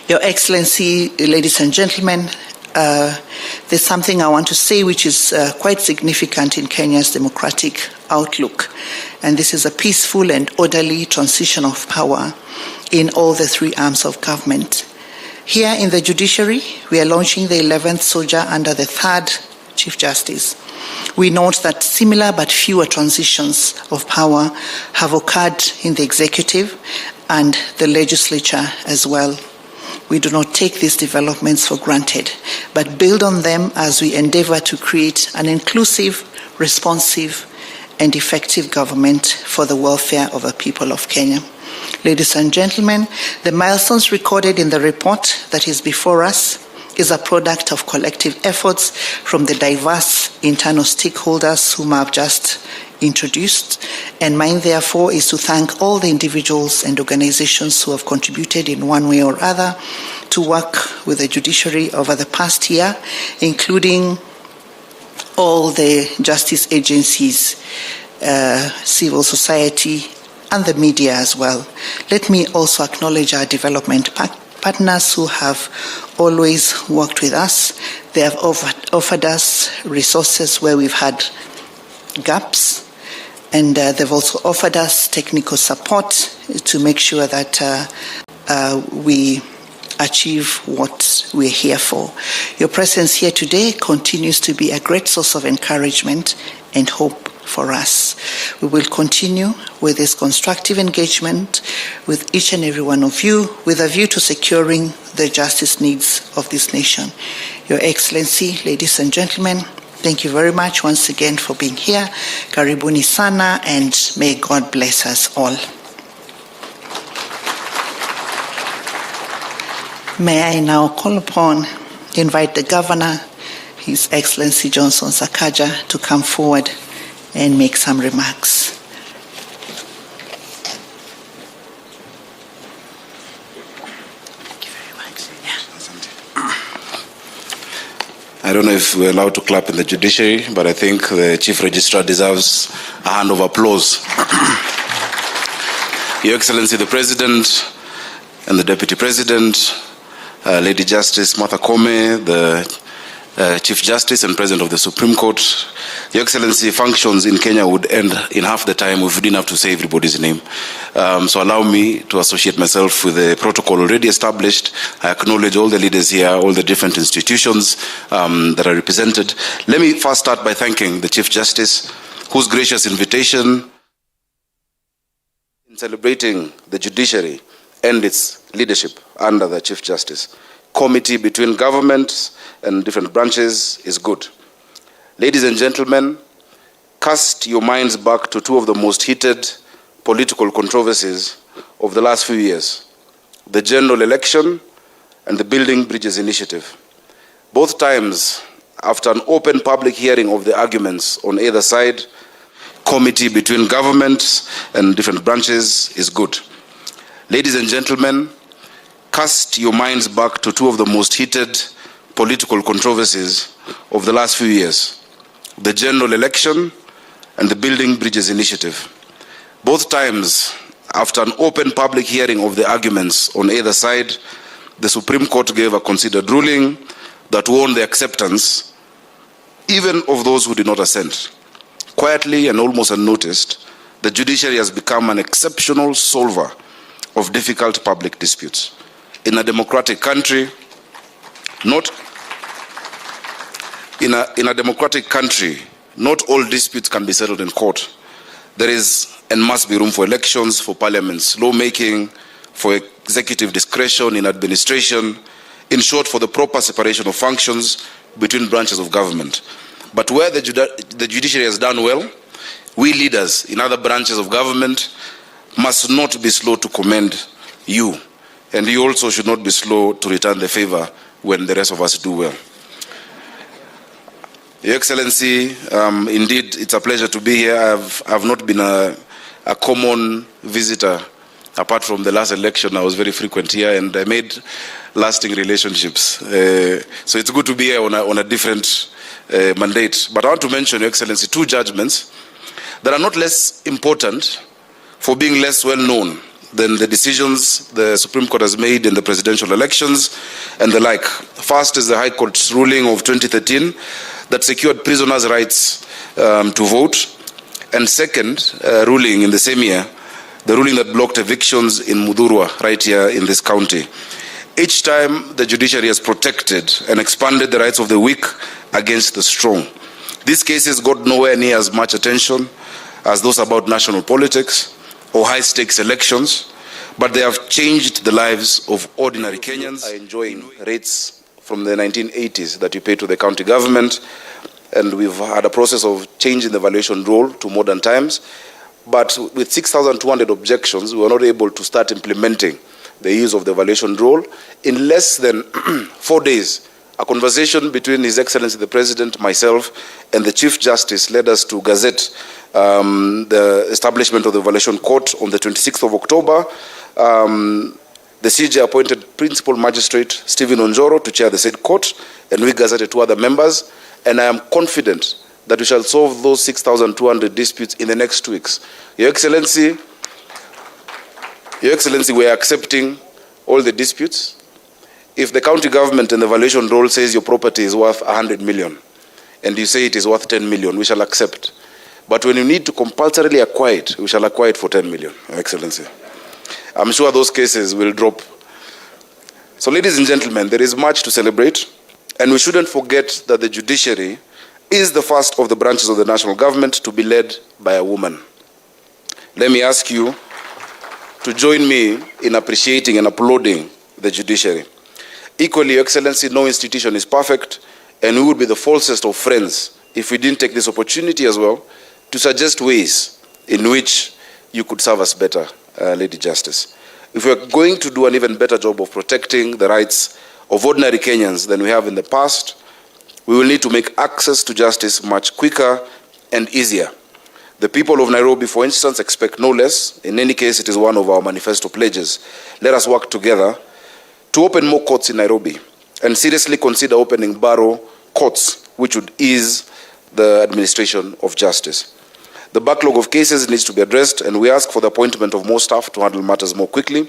S2: Your Excellency, ladies and gentlemen, there's something I want to say which is quite significant in Kenya's democratic outlook, and this is a peaceful and orderly transition of power in all the three arms of government. Here in the judiciary, we are launching the 11th soldier under the 3rd Chief Justice. We note that similar but fewer transitions of power have occurred in the executive and the legislature as well. We do not take these developments for granted, but build on them as we endeavor to create an inclusive, responsive, and effective government for the welfare of the people of Kenya. Ladies and gentlemen, the milestones recorded in the report that is before us is a product of collective efforts from the diverse internal stakeholders whom I've just introduced, and mine therefore is to thank all the individuals and organizations who have contributed in one way or other to work with the judiciary over the past year, including all the justice agencies, civil society, and the media as well. Let me also acknowledge our development partners who have always worked with us. They have offered us resources where we've had gaps, and they've also offered us technical support to make sure that we achieve what we're here for. Your presence here today continues to be a great source of encouragement and hope for us. We will continue with this constructive engagement with each and every one of you with a view to securing the justice needs of this nation. Your Excellency, ladies and gentlemen, thank you very much once again for being here. Karibuni sana, and may God bless us all. May I now call upon, invite the Governor, His Excellency Johnson Sakaja, to come forward and make some remarks. Thank you very much.
S3: I don't know if we're allowed to clap in the judiciary, but I think the Chief Registrar deserves a hand of applause. Your Excellency the President and the Deputy President, Lady Justice Martha Koome, the Chief Justice and President of the Supreme Court, Your Excellency, functions in Kenya would end in half the time if we didn't have to say everybody's name. So allow me to associate myself with the protocol already established. I acknowledge all the leaders here, all the different institutions that are represented. Let me first start by thanking the Chief Justice, whose gracious invitation in celebrating the judiciary and its leadership under the Chief Justice. Committee between governments and different branches is good. Ladies and gentlemen, cast your minds back to two of the most heated political controversies of the last few years, the general election and the Building Bridges initiative. Both times, after an open public hearing of the arguments on either side, committee between governments and different branches is good. Ladies and gentlemen, cast your minds back to two of the most heated political controversies of the last few years, the general election and the Building Bridges initiative. Both times, after an open public hearing of the arguments on either side, the Supreme Court gave a considered ruling that won the acceptance even of those who did not assent. Quietly and almost unnoticed, the judiciary has become an exceptional solver of difficult public disputes. In a democratic country, not all disputes can be settled in court. There is and must be room for elections, for parliament's lawmaking, for executive discretion in administration, in short, for the proper separation of functions between branches of government. But where the judiciary has done well, we leaders in other branches of government must not be slow to commend you. And you also should not be slow to return the favor when the rest of us do well. Your Excellency, indeed, it's a pleasure to be here. I've not been a common visitor. Apart from the last election, I was very frequent here, and I made lasting relationships. So it's good to be here on a different mandate. But I want to mention, Your Excellency, two judgments that are not less important for being less well known than the decisions the Supreme Court has made in the presidential elections and the like. First is the High Court's ruling of 2013 that secured prisoners' rights to vote. And second, ruling in the same year, the ruling that blocked evictions in Mudurwa, right here in this county. Each time, the judiciary has protected and expanded the rights of the weak against the strong. These cases got nowhere near as much attention as those about national politics or high-stakes elections, but they have changed the lives of ordinary Kenyans. Are enjoying rates from the 1980s that you pay to the county government, and we've had a process of changing the valuation role to modern times. But with 6,200 objections, we were not able to start implementing the use of the valuation role. In less than 4 days, a conversation between His Excellency the President, myself, and the Chief Justice led us to gazette the establishment of the Valuation Court on the 26th of October. The CJ appointed Principal Magistrate Stephen Onjoro to chair the said court, and we gazetted 2 other members. And I am confident that we shall solve those 6,200 disputes in the next 2 weeks. Your Excellency, we are accepting all the disputes. If the county government and the valuation role says your property is worth 100 million, and you say it is worth 10 million, we shall accept. But when you need to compulsorily acquire it, we shall acquire it for 10 million, Your Excellency. I'm sure those cases will drop. So, ladies and gentlemen, there is much to celebrate, and we shouldn't forget that the judiciary is the first of the branches of the national government to be led by a woman. Let me ask you to join me in appreciating and applauding the judiciary. Equally, Your Excellency, no institution is perfect, and we would be the falsest of friends if we didn't take this opportunity as well to suggest ways in which you could serve us better, Lady Justice. If we are going to do an even better job of protecting the rights of ordinary Kenyans than we have in the past, we will need to make access to justice much quicker and easier. The people of Nairobi, for instance, expect no less. In any case, it is one of our manifesto pledges. Let us work together to open more courts in Nairobi and seriously consider opening borough courts, which would ease the administration of justice. The backlog of cases needs to be addressed, and we ask for the appointment of more staff to handle matters more quickly.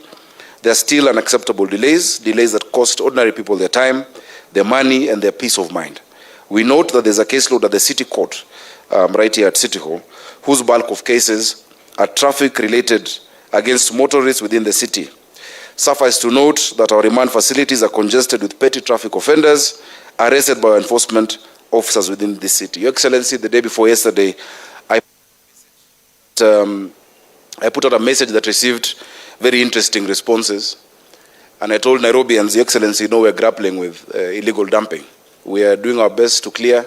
S3: There are still unacceptable delays that cost ordinary people their time, their money, and their peace of mind. We note that there's a caseload at the City Court, right here at City Hall, whose bulk of cases are traffic-related against motorists within the city. Suffice to note that our remand facilities are congested with petty traffic offenders arrested by our enforcement officers within the city. Your Excellency, the day before yesterday, I put out a message that received very interesting responses. And I told Nairobians, Your Excellency, we're grappling with illegal dumping. We are doing our best to clear.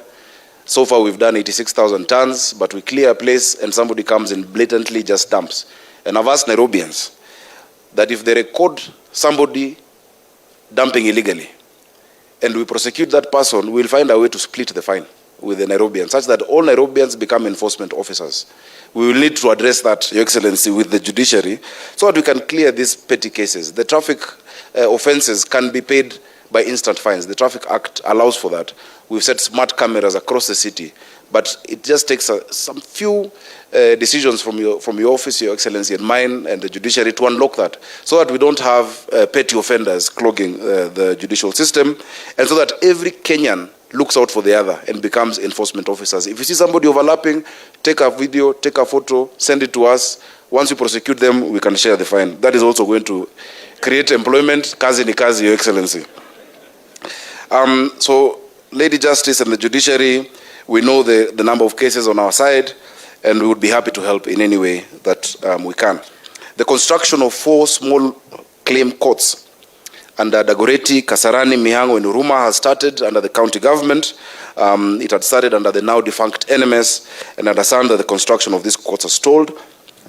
S3: So far, we've done 86,000 tons, but we clear a place and somebody comes and blatantly just dumps. And I've asked Nairobians that if they record somebody dumping illegally and we prosecute that person, we'll find a way to split the fine with the Nairobians, such that all Nairobians become enforcement officers. We will need to address that, Your Excellency, with the judiciary so that we can clear these petty cases. The traffic offenses can be paid by instant fines. The Traffic Act allows for that. We've set smart cameras across the city, but it just takes some few decisions from your office, Your Excellency, and mine and the judiciary to unlock that, so that we don't have petty offenders clogging the judicial system, and so that every Kenyan looks out for the other and becomes enforcement officers. If you see somebody overlapping, take a video, take a photo, send it to us. Once you prosecute them, we can share the fine. That is also going to create employment. Kazi ni kazi, Your Excellency. So, Lady Justice and the judiciary, we know the number of cases on our side, and we would be happy to help in any way that we can. The construction of 4 small claim courts under Dagoretti, Kasarani, Mihango, and Huruma has started under the county government. It had started under the now defunct NMS, and I understand that the construction of these courts are stalled.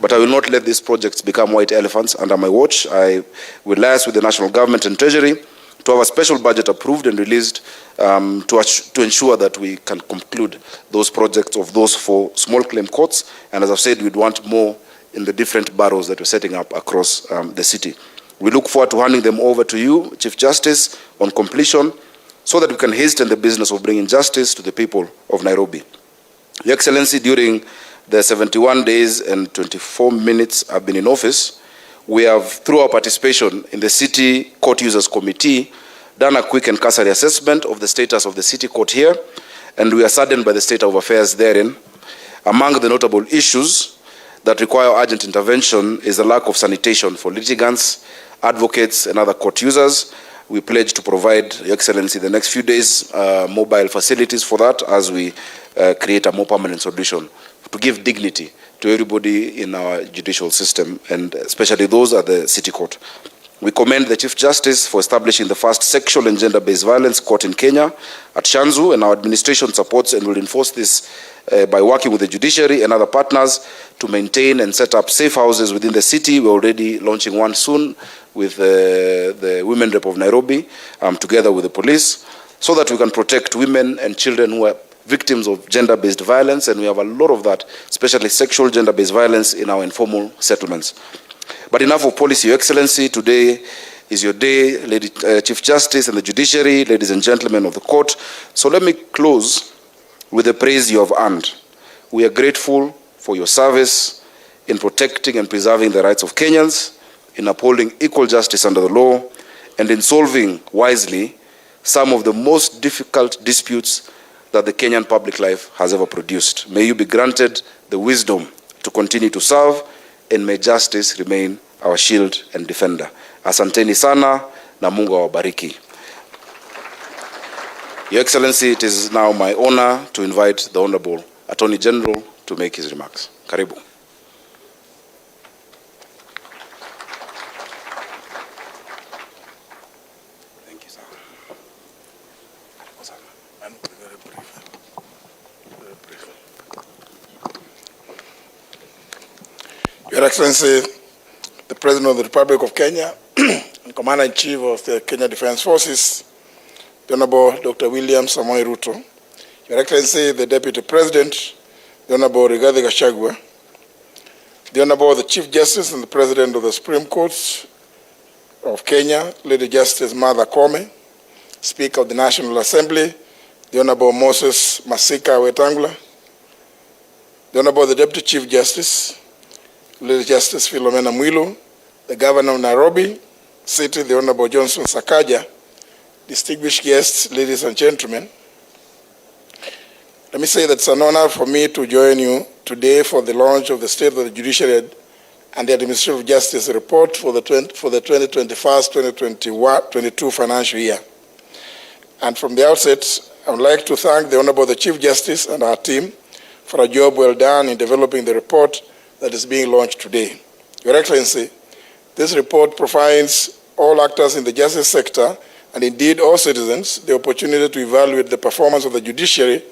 S3: But I will not let these projects become white elephants under my watch. I will liaise with the national government and treasury to have a special budget approved and released to ensure that we can conclude those projects of those 4 small claim courts. And as I've said, we'd want more in the different boroughs that we're setting up across the city. We look forward to handing them over to you, Chief Justice, on completion, so that we can hasten the business of bringing justice to the people of Nairobi. Your Excellency, during the 71 days and 24 minutes I've been in office, we have, through our participation in the City Court Users Committee, done a quick and cursory assessment of the status of the City Court here, and we are saddened by the state of affairs therein. Among the notable issues that require urgent intervention is the lack of sanitation for litigants, advocates, and other court users. We pledge to provide, Your Excellency, the next few days, mobile facilities for that as we create a more permanent solution to give dignity to everybody in our judicial system, and especially those at the City Court. We commend the Chief Justice for establishing the first sexual and gender-based violence court in Kenya at Shanzu, and our administration supports and will enforce this by working with the judiciary and other partners to maintain and set up safe houses within the city. We're already launching one soon with the Women Rep of Nairobi, together with the police, so that we can protect women and children who are victims of gender-based violence, and we have a lot of that, especially sexual gender-based violence in our informal settlements. But enough of policy, Your Excellency. Today is your day, Lady Chief Justice and the judiciary, ladies and gentlemen of the court. So let me close with the praise you have earned. We are grateful for your service in protecting and preserving the rights of Kenyans, in upholding equal justice under the law, and in solving wisely some of the most difficult disputes that the Kenyan public life has ever produced. May you be granted the wisdom to continue to serve, and may justice remain our shield and defender. Asanteni sana na Mungu awabariki. Your Excellency, it is now my honor to invite the Honorable Attorney General to make his remarks. Karibu.
S4: Your Excellency, the President of the Republic of Kenya and Commander-in-Chief of the Kenya Defence Forces, the Honorable Dr. William Samoei Ruto, Your Excellency, the Deputy President, the Honorable Rigathi Gachagua, the Honorable the Chief Justice and the President of the Supreme Court of Kenya, Lady Justice Martha Koome, Speaker of the National Assembly, the Honorable Moses Masika Wetangula, the Honorable the Deputy Chief Justice, Lady Justice Philomena Mwilu, the Governor of Nairobi City, the Honorable Johnson Sakaja, distinguished guests, ladies and gentlemen. Let me say that it's an honor for me to join you today for the launch of the State of the Judiciary and the Administrative Justice Report for the 2021-2022 financial year. And from the outset, I would like to thank the Honorable the Chief Justice and our team for a job well done in developing the report that is being launched today. Your Excellency, this report provides all actors in the justice sector, and indeed all citizens, the opportunity to evaluate the performance of the judiciary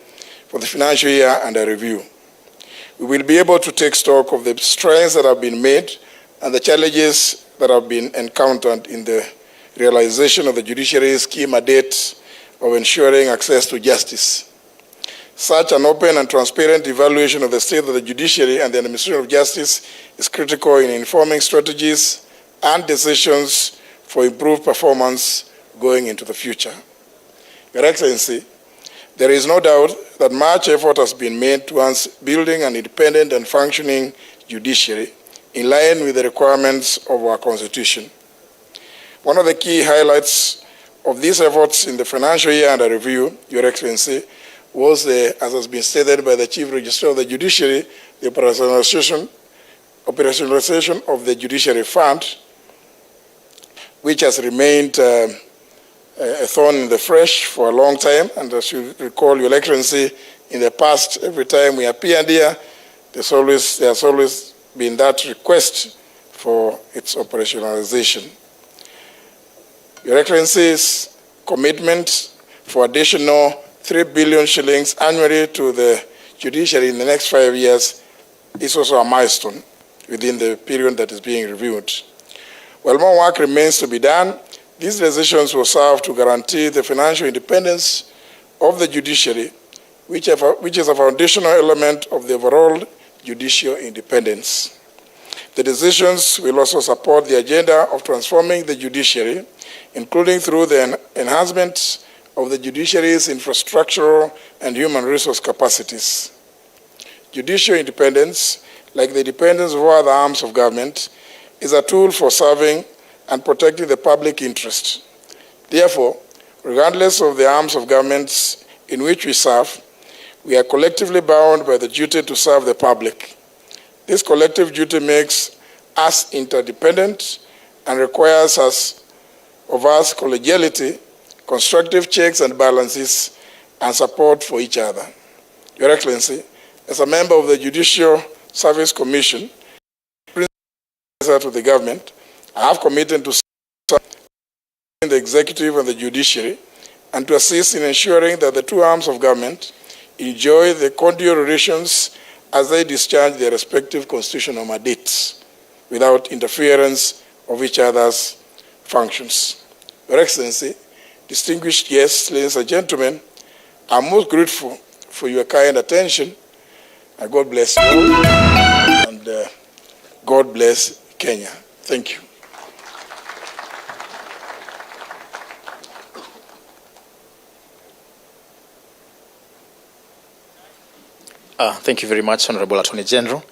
S4: for the financial year under review. We will be able to take stock of the strides that have been made and the challenges that have been encountered in the realization of the judiciary's key mandate of ensuring access to justice. Such an open and transparent evaluation of the state of the judiciary and the administration of justice is critical in informing strategies and decisions for improved performance going into the future. Your Excellency, there is no doubt that much effort has been made towards building an independent and functioning judiciary in line with the requirements of our Constitution. One of the key highlights of these efforts in the financial year under review, Your Excellency, was the, as has been stated by the Chief Registrar of the Judiciary, the operationalization of the Judiciary Fund, which has remained a thorn in the flesh for a long time. And as you recall, Your Excellency, in the past, every time we appeared here, there's always been that request for its operationalization. Your Excellency's commitment for additional 3 billion shillings annually to the judiciary in the next 5 years is also a milestone within the period that is being reviewed. While more work remains to be done, these decisions will serve to guarantee the financial independence of the judiciary, which is a foundational element of the overall judicial independence. The decisions will also support the agenda of transforming the judiciary, including through the enhancement of the judiciary's infrastructural and human resource capacities. Judicial independence, like the independence of other arms of government, is a tool for serving and protecting the public interest. Therefore, regardless of the arms of governments in which we serve, we are collectively bound by the duty to serve the public. This collective duty makes us interdependent and requires of us collegiality, constructive checks and balances, and support for each other. Your Excellency, as a member of the Judicial Service Commission, to the government, I have committed to serve in the executive and the judiciary and to assist in ensuring that the two arms of government enjoy the cordial relations as they discharge their respective constitutional mandates without interference of each other's functions. Your Excellency, distinguished guests, ladies and gentlemen, I'm most grateful for your kind attention, and God bless you all, and God bless Kenya. Thank you.
S5: Thank you very much, Honorable Attorney General.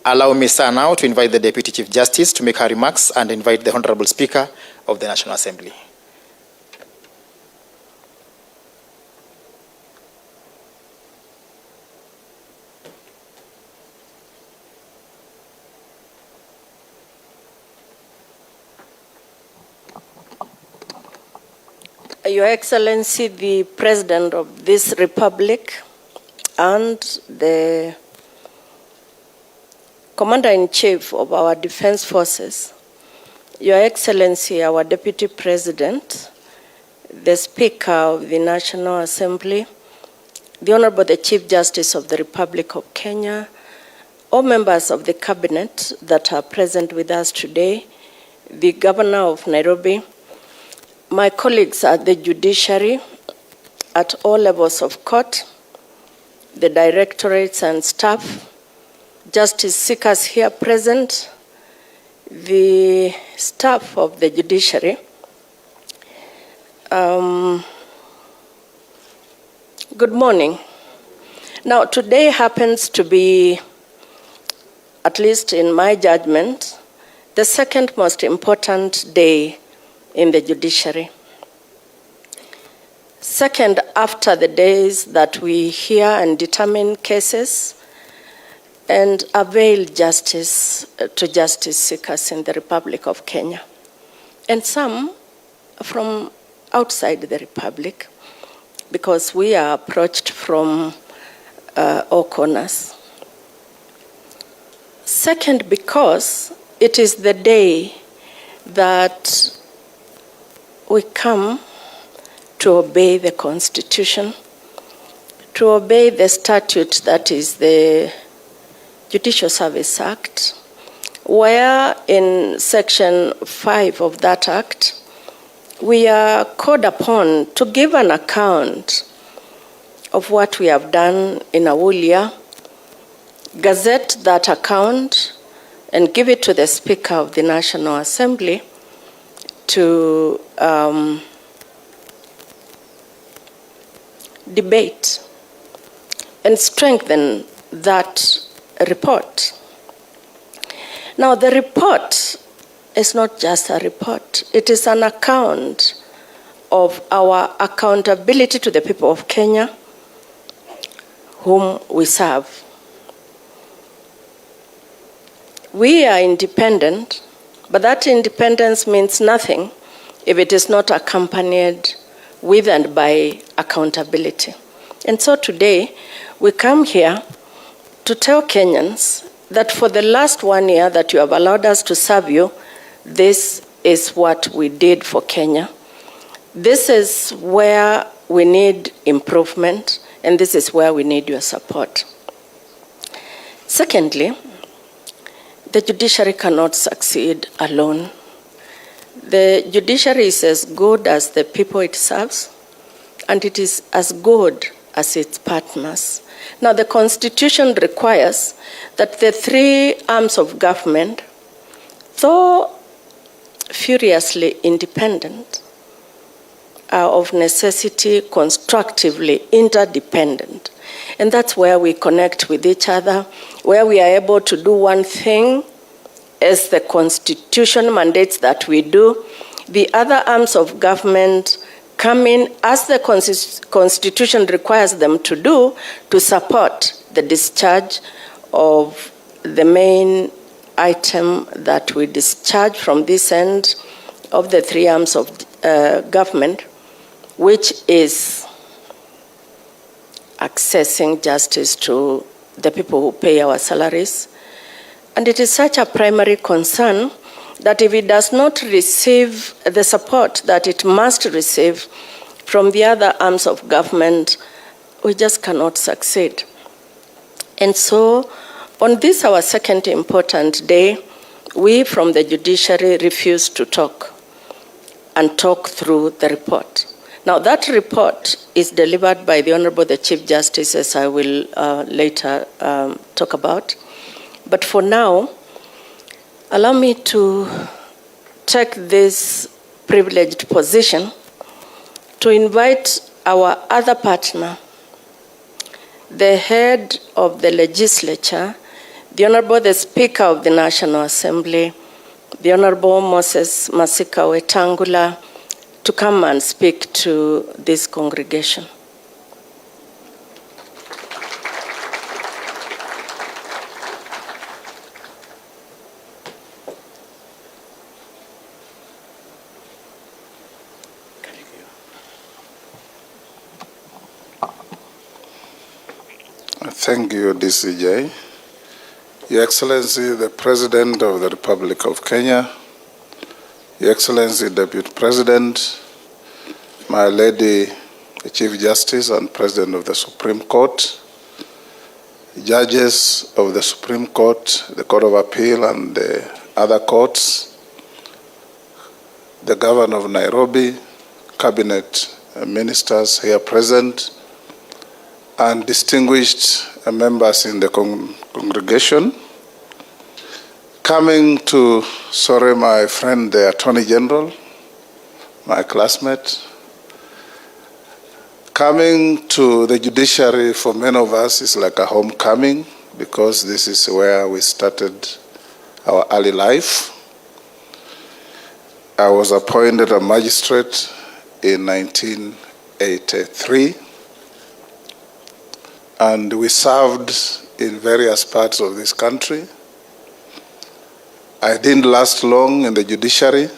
S5: Allow me, sir, now to invite the Deputy Chief Justice to make her remarks and invite the Honorable Speaker of the National Assembly.
S6: Your Excellency, the President of this Republic, and the Commander-in-Chief of our Defense Forces, Your Excellency, our Deputy President, the Speaker of the National Assembly, the Honorable the Chief Justice of the Republic of Kenya, all members of the Cabinet that are present with us today, the Governor of Nairobi, my colleagues at the judiciary at all levels of court, the directorates and staff, justice seekers here present, the staff of the judiciary. Good morning. Now, today happens to be, at least in my judgment, the second most important day in the judiciary. Second, after the days that we hear and determine cases and avail justice to justice seekers in the Republic of Kenya, and some from outside the Republic, because we are approached from all corners. Second, because it is the day that we come to obey the Constitution, to obey the statute that is the Judicial Service Act, where in Section 5 of that Act, we are called upon to give an account of what we have done in a whole year, gazette that account, and give it to the Speaker of the National Assembly to debate and strengthen that report. Now, the report is not just a report. It is an account of our accountability to the people of Kenya whom we serve. We are independent, but that independence means nothing if it is not accompanied with and by accountability. And so today, we come here to tell Kenyans that for the last 1 year that you have allowed us to serve you, this is what we did for Kenya. This is where we need improvement, and this is where we need your support. Secondly, the judiciary cannot succeed alone. The judiciary is as good as the people it serves, and it is as good as its partners. Now, the Constitution requires that the three arms of government, though furiously independent, are of necessity constructively interdependent. And that's where we connect with each other, where we are able to do one thing as the Constitution mandates that we do. The other arms of government come in as the Constitution requires them to do to support the discharge of the main item that we discharge from this end of the three arms of government, which is accessing justice to the people who pay our salaries. And it is such a primary concern that if it does not receive the support that it must receive from the other arms of government, we just cannot succeed. And so, on this, our second important day, we from the judiciary refuse to talk and talk through the report. Now, that report is delivered by the Honorable the Chief Justice, as I will later talk about. But for now, allow me to take this privileged position to invite our other partner, the head of the legislature, the Honorable the Speaker of the National Assembly, the Honorable Moses Masika Wetangula, to come and speak to this congregation.
S4: Thank you, DCJ. Your Excellency, the President of the Republic of Kenya, Your Excellency, Deputy President, my Lady, the Chief Justice and President of the Supreme Court, judges of the Supreme Court, the Court of Appeal and the other courts, the Governor of Nairobi, Cabinet ministers here present, and distinguished members in the congregation. Coming to, sorry, my friend, the Attorney General, my classmate. Coming to the judiciary for many of us is like a homecoming because this is where we started our early life. I was appointed a magistrate in 1983. And we served in various parts of this country. I didn't last long in the judiciary,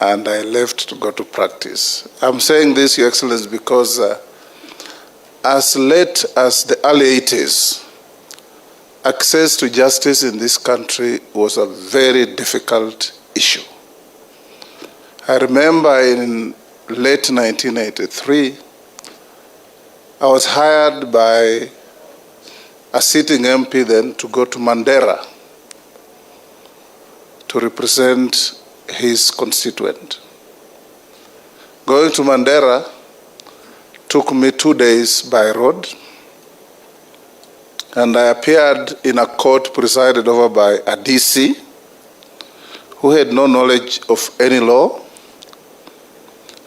S4: and I left to go to practice. I'm saying this, Your Excellency, because as late as the early 80s, access to justice in this country was a very difficult issue. I remember in late 1983, I was hired by a sitting MP then to go to Mandera to represent his constituent. Going to Mandera took me 2 days by road, and I appeared in a court presided over by a DC who had no knowledge of any law.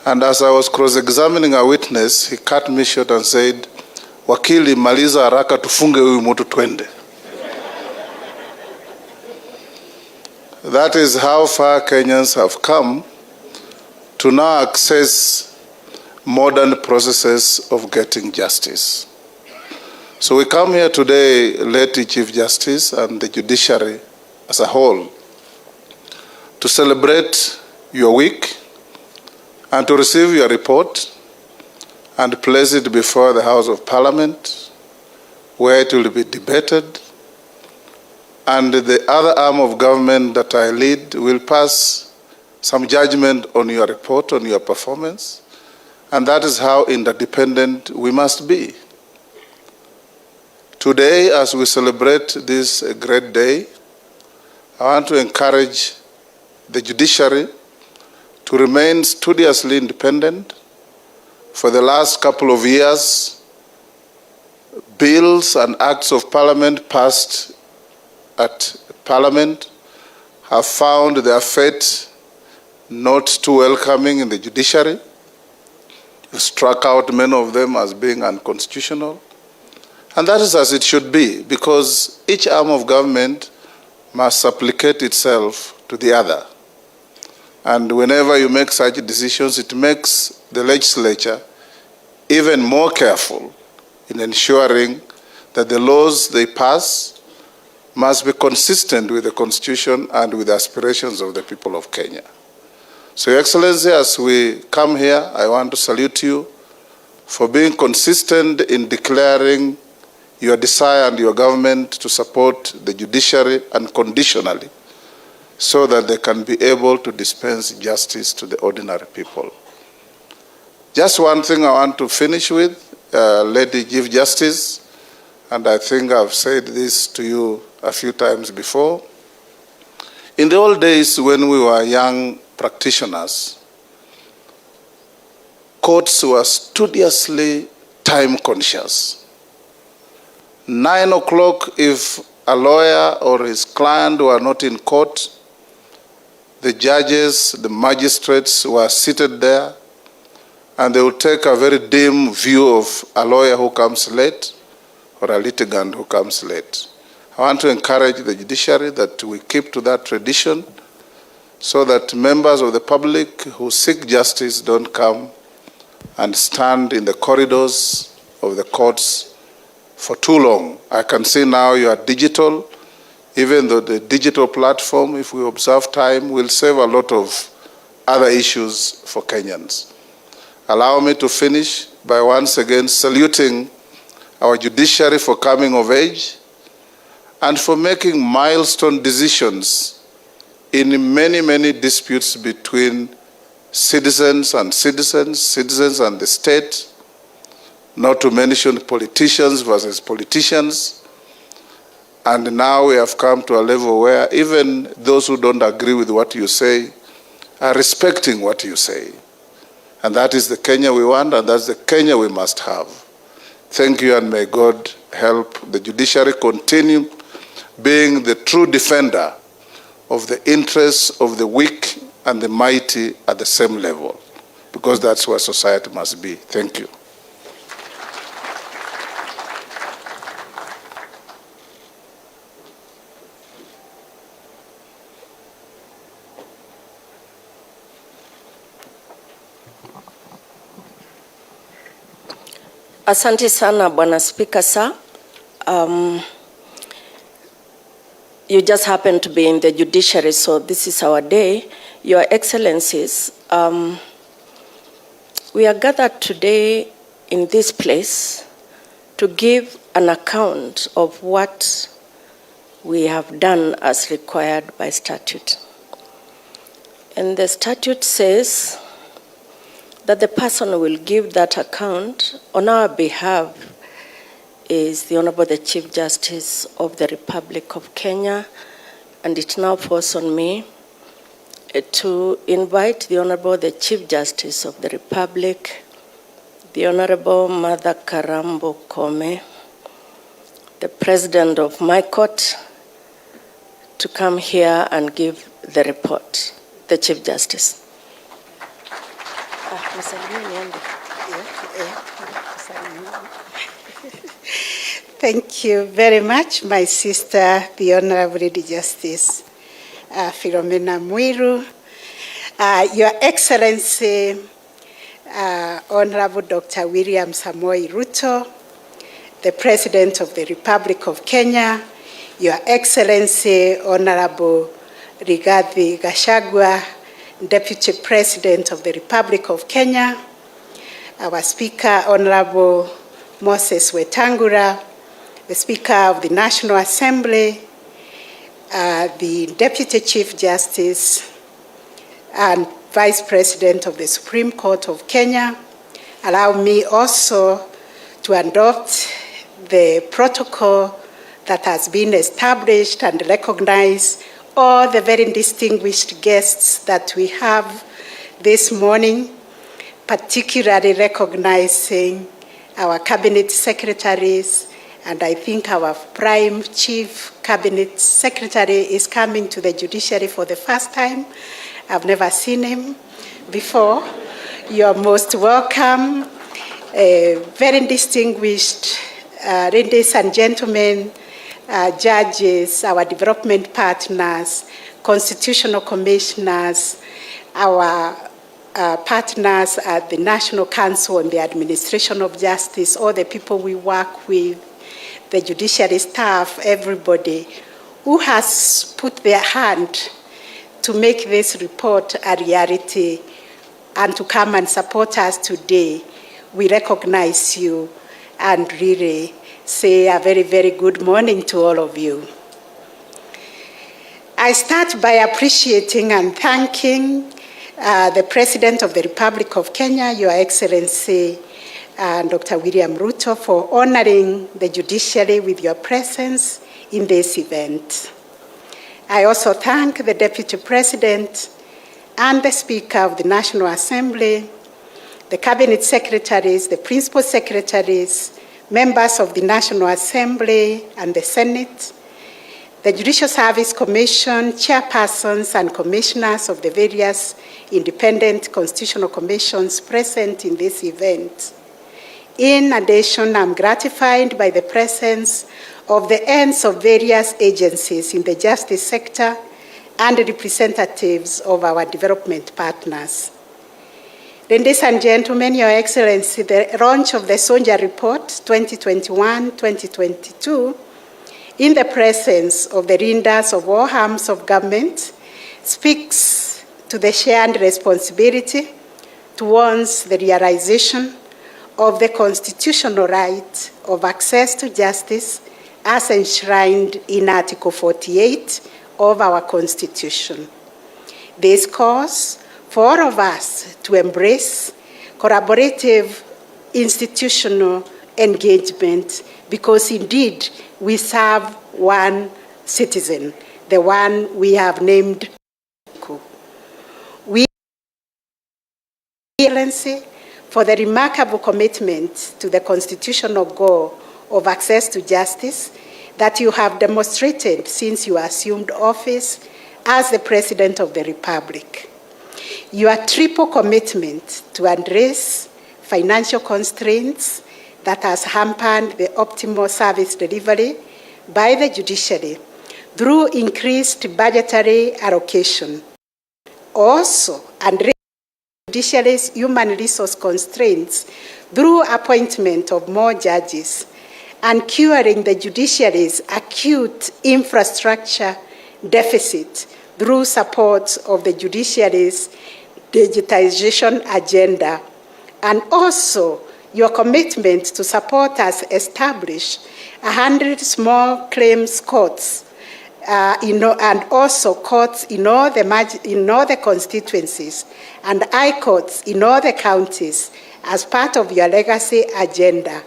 S4: And as I was cross-examining a witness, he cut me short and said, "Wakili, maliza haraka tufunge huyu mtu twende." That is how far Kenyans have come
S7: to now access modern processes of getting justice. So we come here today, Lady Chief Justice and the judiciary as a whole, to celebrate your week and to receive your report and place it before the House of Parliament, where it will be debated, and the other arm of government that I lead will pass some judgment on your report, on your performance, and that is how interdependent we must be. Today, as we celebrate this great day, I want to encourage the judiciary to remain studiously independent. For the last couple of years, bills and acts of parliament passed at parliament have found their fate not too welcoming in the judiciary. You struck out many of them as being unconstitutional. And that is as it should be, because each arm of government must supplicate itself to the other. And whenever you make such decisions, it makes the legislature even more careful in ensuring that the laws they pass must be consistent with the Constitution and with the aspirations of the people of Kenya. So, Your Excellency, as we come here, I want to salute you for being consistent in declaring your desire and your government to support the judiciary unconditionally, so that they can be able to dispense justice to the ordinary people. Just one thing I want to finish with, Lady Chief Justice, and I think I've said this to you a few times before. In the old days when we were young practitioners, courts were studiously time conscious. 9 o'clock, if a lawyer or his client were not in court, the judges, the magistrates were seated there, and they would take a very dim view of a lawyer who comes late or a litigant who comes late. I want to encourage the judiciary that we keep to that tradition, so that members of the public who seek justice don't come and stand in the corridors of the courts for too long. I can see now you are digital. Even though the digital platform, if we observe time, will save a lot of other issues for Kenyans. Allow me to finish by once again saluting our judiciary for coming of age and for making milestone decisions in many, many disputes between citizens and the state, not to mention politicians versus politicians. And now we have come to a level where even those who don't agree with what you say are respecting what you say. And that is the Kenya we want, and that's the Kenya we must have. Thank you, and may God help the judiciary continue being the true defender of the interests of the weak and the mighty at the same level, because that's where society must be. Thank you.
S6: Asante sana Bwana Speaker, sir. You just happen to be in the judiciary, so this is our day. Your Excellencies, we are gathered today in this place to give an account of what we have done as required by statute. And the statute says that the person who will give that account on our behalf is the Honorable the Chief Justice of the Republic of Kenya, and it now falls on me to invite the Honorable the Chief Justice of the Republic, the Honorable Martha Karambo Kome, the President of my court, to come here and give the report. The Chief Justice.
S8: Thank you very much, my sister, the Honorable Lady Justice Philomena Mwiru. Your Excellency, Honorable Dr. William Samoei Ruto, the President of the Republic of Kenya, Your Excellency, Honorable Rigathi Gachagua, Deputy President of the Republic of Kenya, our Speaker, Honorable Moses Wetangula, the Speaker of the National Assembly, the Deputy Chief Justice and Vice President of the Supreme Court of Kenya. Allow me also to adopt the protocol that has been established and recognize all the very distinguished guests that we have this morning, particularly recognizing our cabinet secretaries, and I think our prime chief cabinet secretary is coming to the judiciary for the first time. I've never seen him before. You're most welcome. Very distinguished ladies and gentlemen, judges, our development partners, constitutional commissioners, our partners at the National Council on the Administration of Justice, all the people we work with, the judiciary staff, everybody who has put their hand to make this report a reality and to come and support us today. We recognize you and really say a very, very good morning to all of you. I start by appreciating and thanking the President of the Republic of Kenya, Your Excellency, Dr. William Ruto, for honoring the judiciary with your presence in this event. I also thank the Deputy President and the Speaker of the National Assembly, the Cabinet Secretaries, the Principal Secretaries, members of the National Assembly and the Senate, the Judicial Service Commission, chairpersons and commissioners of the various independent constitutional commissions present in this event. In addition, I'm gratified by the presence of the ends of various agencies in the justice sector and representatives of our development partners. Ladies and gentlemen, Your Excellency, the launch of the Sonja Report 2021-2022 in the presence of the leaders of all arms of government speaks to the shared responsibility towards the realization of the constitutional right of access to justice as enshrined in Article 48 of our Constitution. This calls for all of us to embrace collaborative institutional engagement because indeed we serve one citizen, the one we have named. We for the remarkable commitment to the constitutional goal of access to justice that you have demonstrated since you assumed office as the President of the Republic. Your triple commitment to address financial constraints that has hampered the optimal service delivery by the judiciary through increased budgetary allocation. Also, address judiciary's human resource constraints through appointment of more judges and curing the judiciary's acute infrastructure deficit through support of the judiciary's digitization agenda, and also your commitment to support us establish 100 small claims courts and also courts in all the constituencies and high courts in all the counties as part of your legacy agenda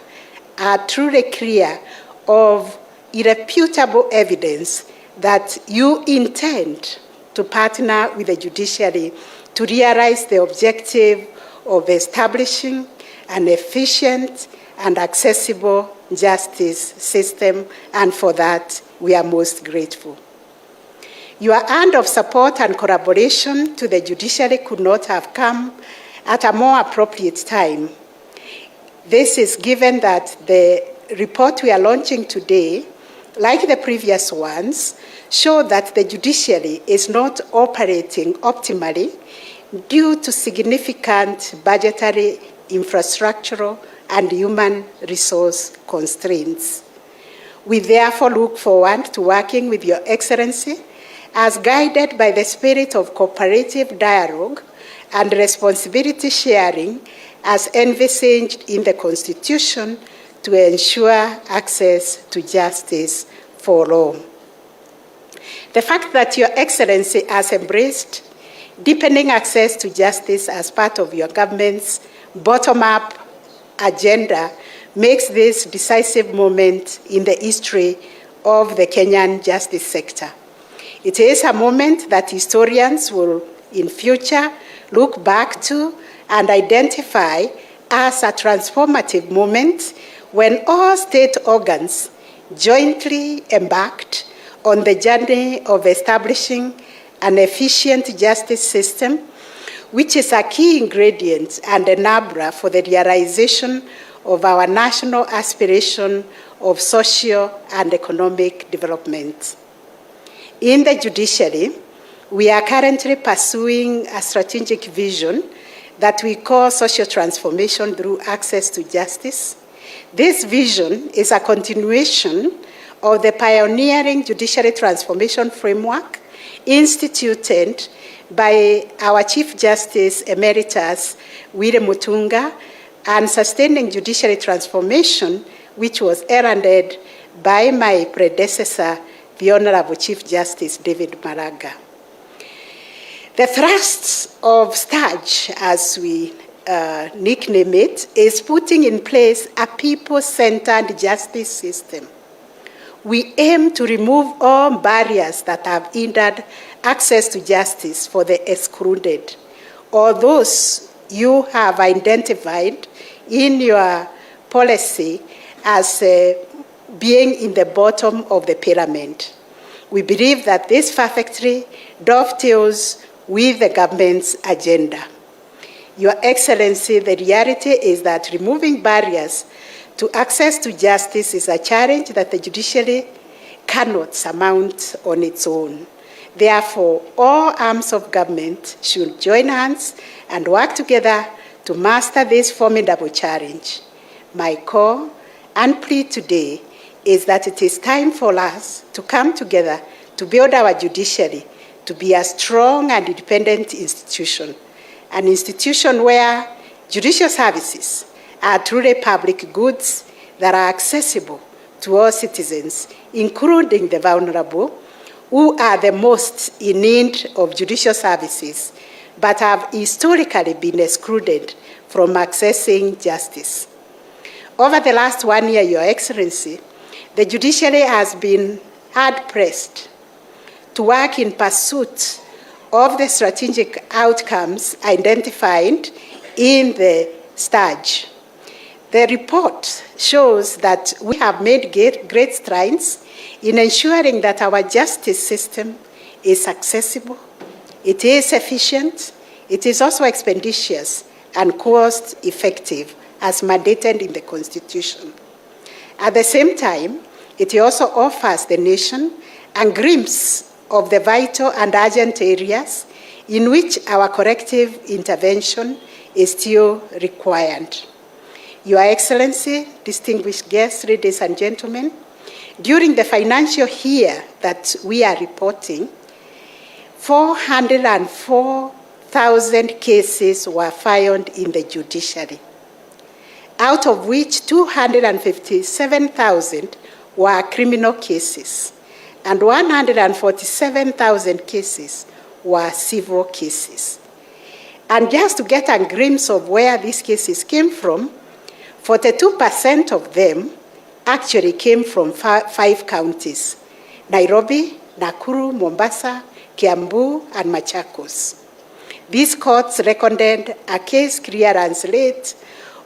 S8: are truly clear of irrefutable evidence that you intend to partner with the judiciary to realize the objective of establishing an efficient and accessible justice system, and for that we are most grateful. Your hand of support and collaboration to the judiciary could not have come at a more appropriate time. This is given that the report we are launching today, like the previous ones, show that the judiciary is not operating optimally due to significant budgetary, infrastructural, and human resource constraints. We therefore look forward to working with Your Excellency as guided by the spirit of cooperative dialogue and responsibility sharing as envisaged in the Constitution to ensure access to justice for all. The fact that Your Excellency has embraced deepening access to justice as part of your government's bottom-up agenda makes this decisive moment in the history of the Kenyan justice sector. It is a moment that historians will, in future, look back to and identify as a transformative moment when all state organs jointly embarked on the journey of establishing an efficient justice system, which is a key ingredient and enabler for the realization of our national aspiration of social and economic development. In the judiciary, we are currently pursuing a strategic vision that we call social transformation through access to justice. This vision is a continuation of the pioneering judiciary transformation framework instituted by our Chief Justice Emeritus, William Mutunga, and sustaining judiciary transformation, which was heralded by my predecessor, the Honorable Chief Justice David Maraga. The thrust of thatch, as we nickname it, is putting in place a people-centered justice system. We aim to remove all barriers that have hindered access to justice for the excluded, or those you have identified in your policy as being in the bottom of the pyramid. We believe that this perfectly dovetails with the government's agenda. Your Excellency, the reality is that removing barriers to access to justice is a challenge that the judiciary cannot surmount on its own. Therefore, all arms of government should join hands and work together to master this formidable challenge. My call and plea today is that it is time for us to come together to build our judiciary to be a strong and independent institution, an institution where judicial services are truly public goods that are accessible to all citizens, including the vulnerable, who are the most in need of judicial services, but have historically been excluded from accessing justice. Over the last 1 year, Your Excellency, the judiciary has been hard-pressed to work in pursuit of the strategic outcomes identified in the START. The report shows that we have made great strides in ensuring that our justice system is accessible, it is efficient, it is also expeditious and cost-effective as mandated in the Constitution. At the same time, it also offers the nation a glimpse of the vital and urgent areas in which our corrective intervention is still required. Your Excellency, distinguished guests, ladies and gentlemen, during the financial year that we are reporting, 404,000 cases were filed in the judiciary, out of which 257,000 were criminal cases, and 147,000 cases were civil cases. And just to get a glimpse of where these cases came from, 42% of them actually came from 5 counties: Nairobi, Nakuru, Mombasa, Kiambu, and Machakos. These courts recorded a case clearance rate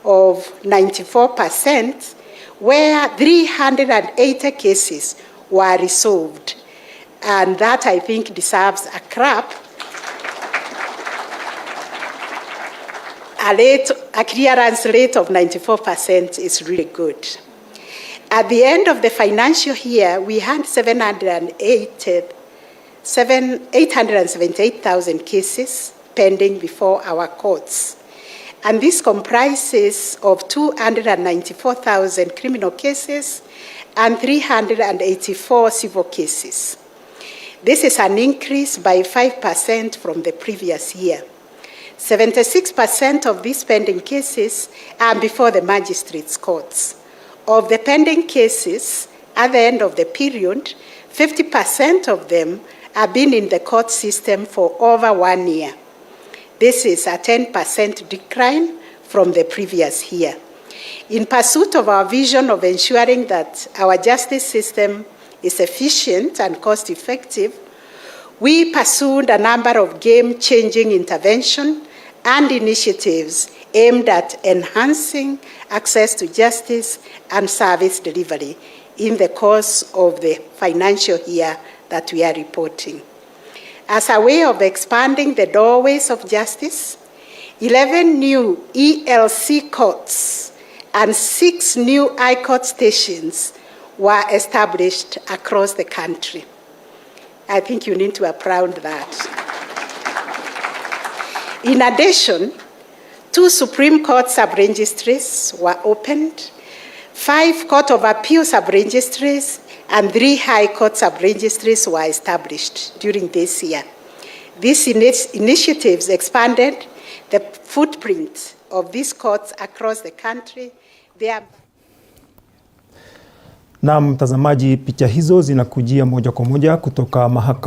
S8: of 94%, where 380 cases were resolved. And that, I think, deserves a clap. A clearance rate of 94% is really good. At the end of the financial year, we had 878,000 cases pending before our courts. And this comprises of 294,000 criminal cases and 384 civil cases. This is an increase by 5% from the previous year. 76% of these pending cases are before the magistrates' courts. Of the pending cases, at the end of the period, 50% of them have been in the court system for over 1 year. This is a 10% decline from the previous year. In pursuit of our vision of ensuring that our justice system is efficient and cost-effective, we pursued a number of game-changing interventions and initiatives aimed at enhancing access to justice and service delivery in the course of the financial year that we are reporting. As a way of expanding the doorways of justice, 11 new ELC courts and 6 new High Court stations were established across the country. I think you need to applaud that. In addition, 2 Supreme Court sub-registries were opened, 5 Court of Appeal sub-registries, and 3 High Court sub-registries were established during this year. These initiatives expanded the footprint of these courts across the country.
S9: Na mtazamaji, picha hizo zinakujia moja kwa moja kutoka mahakama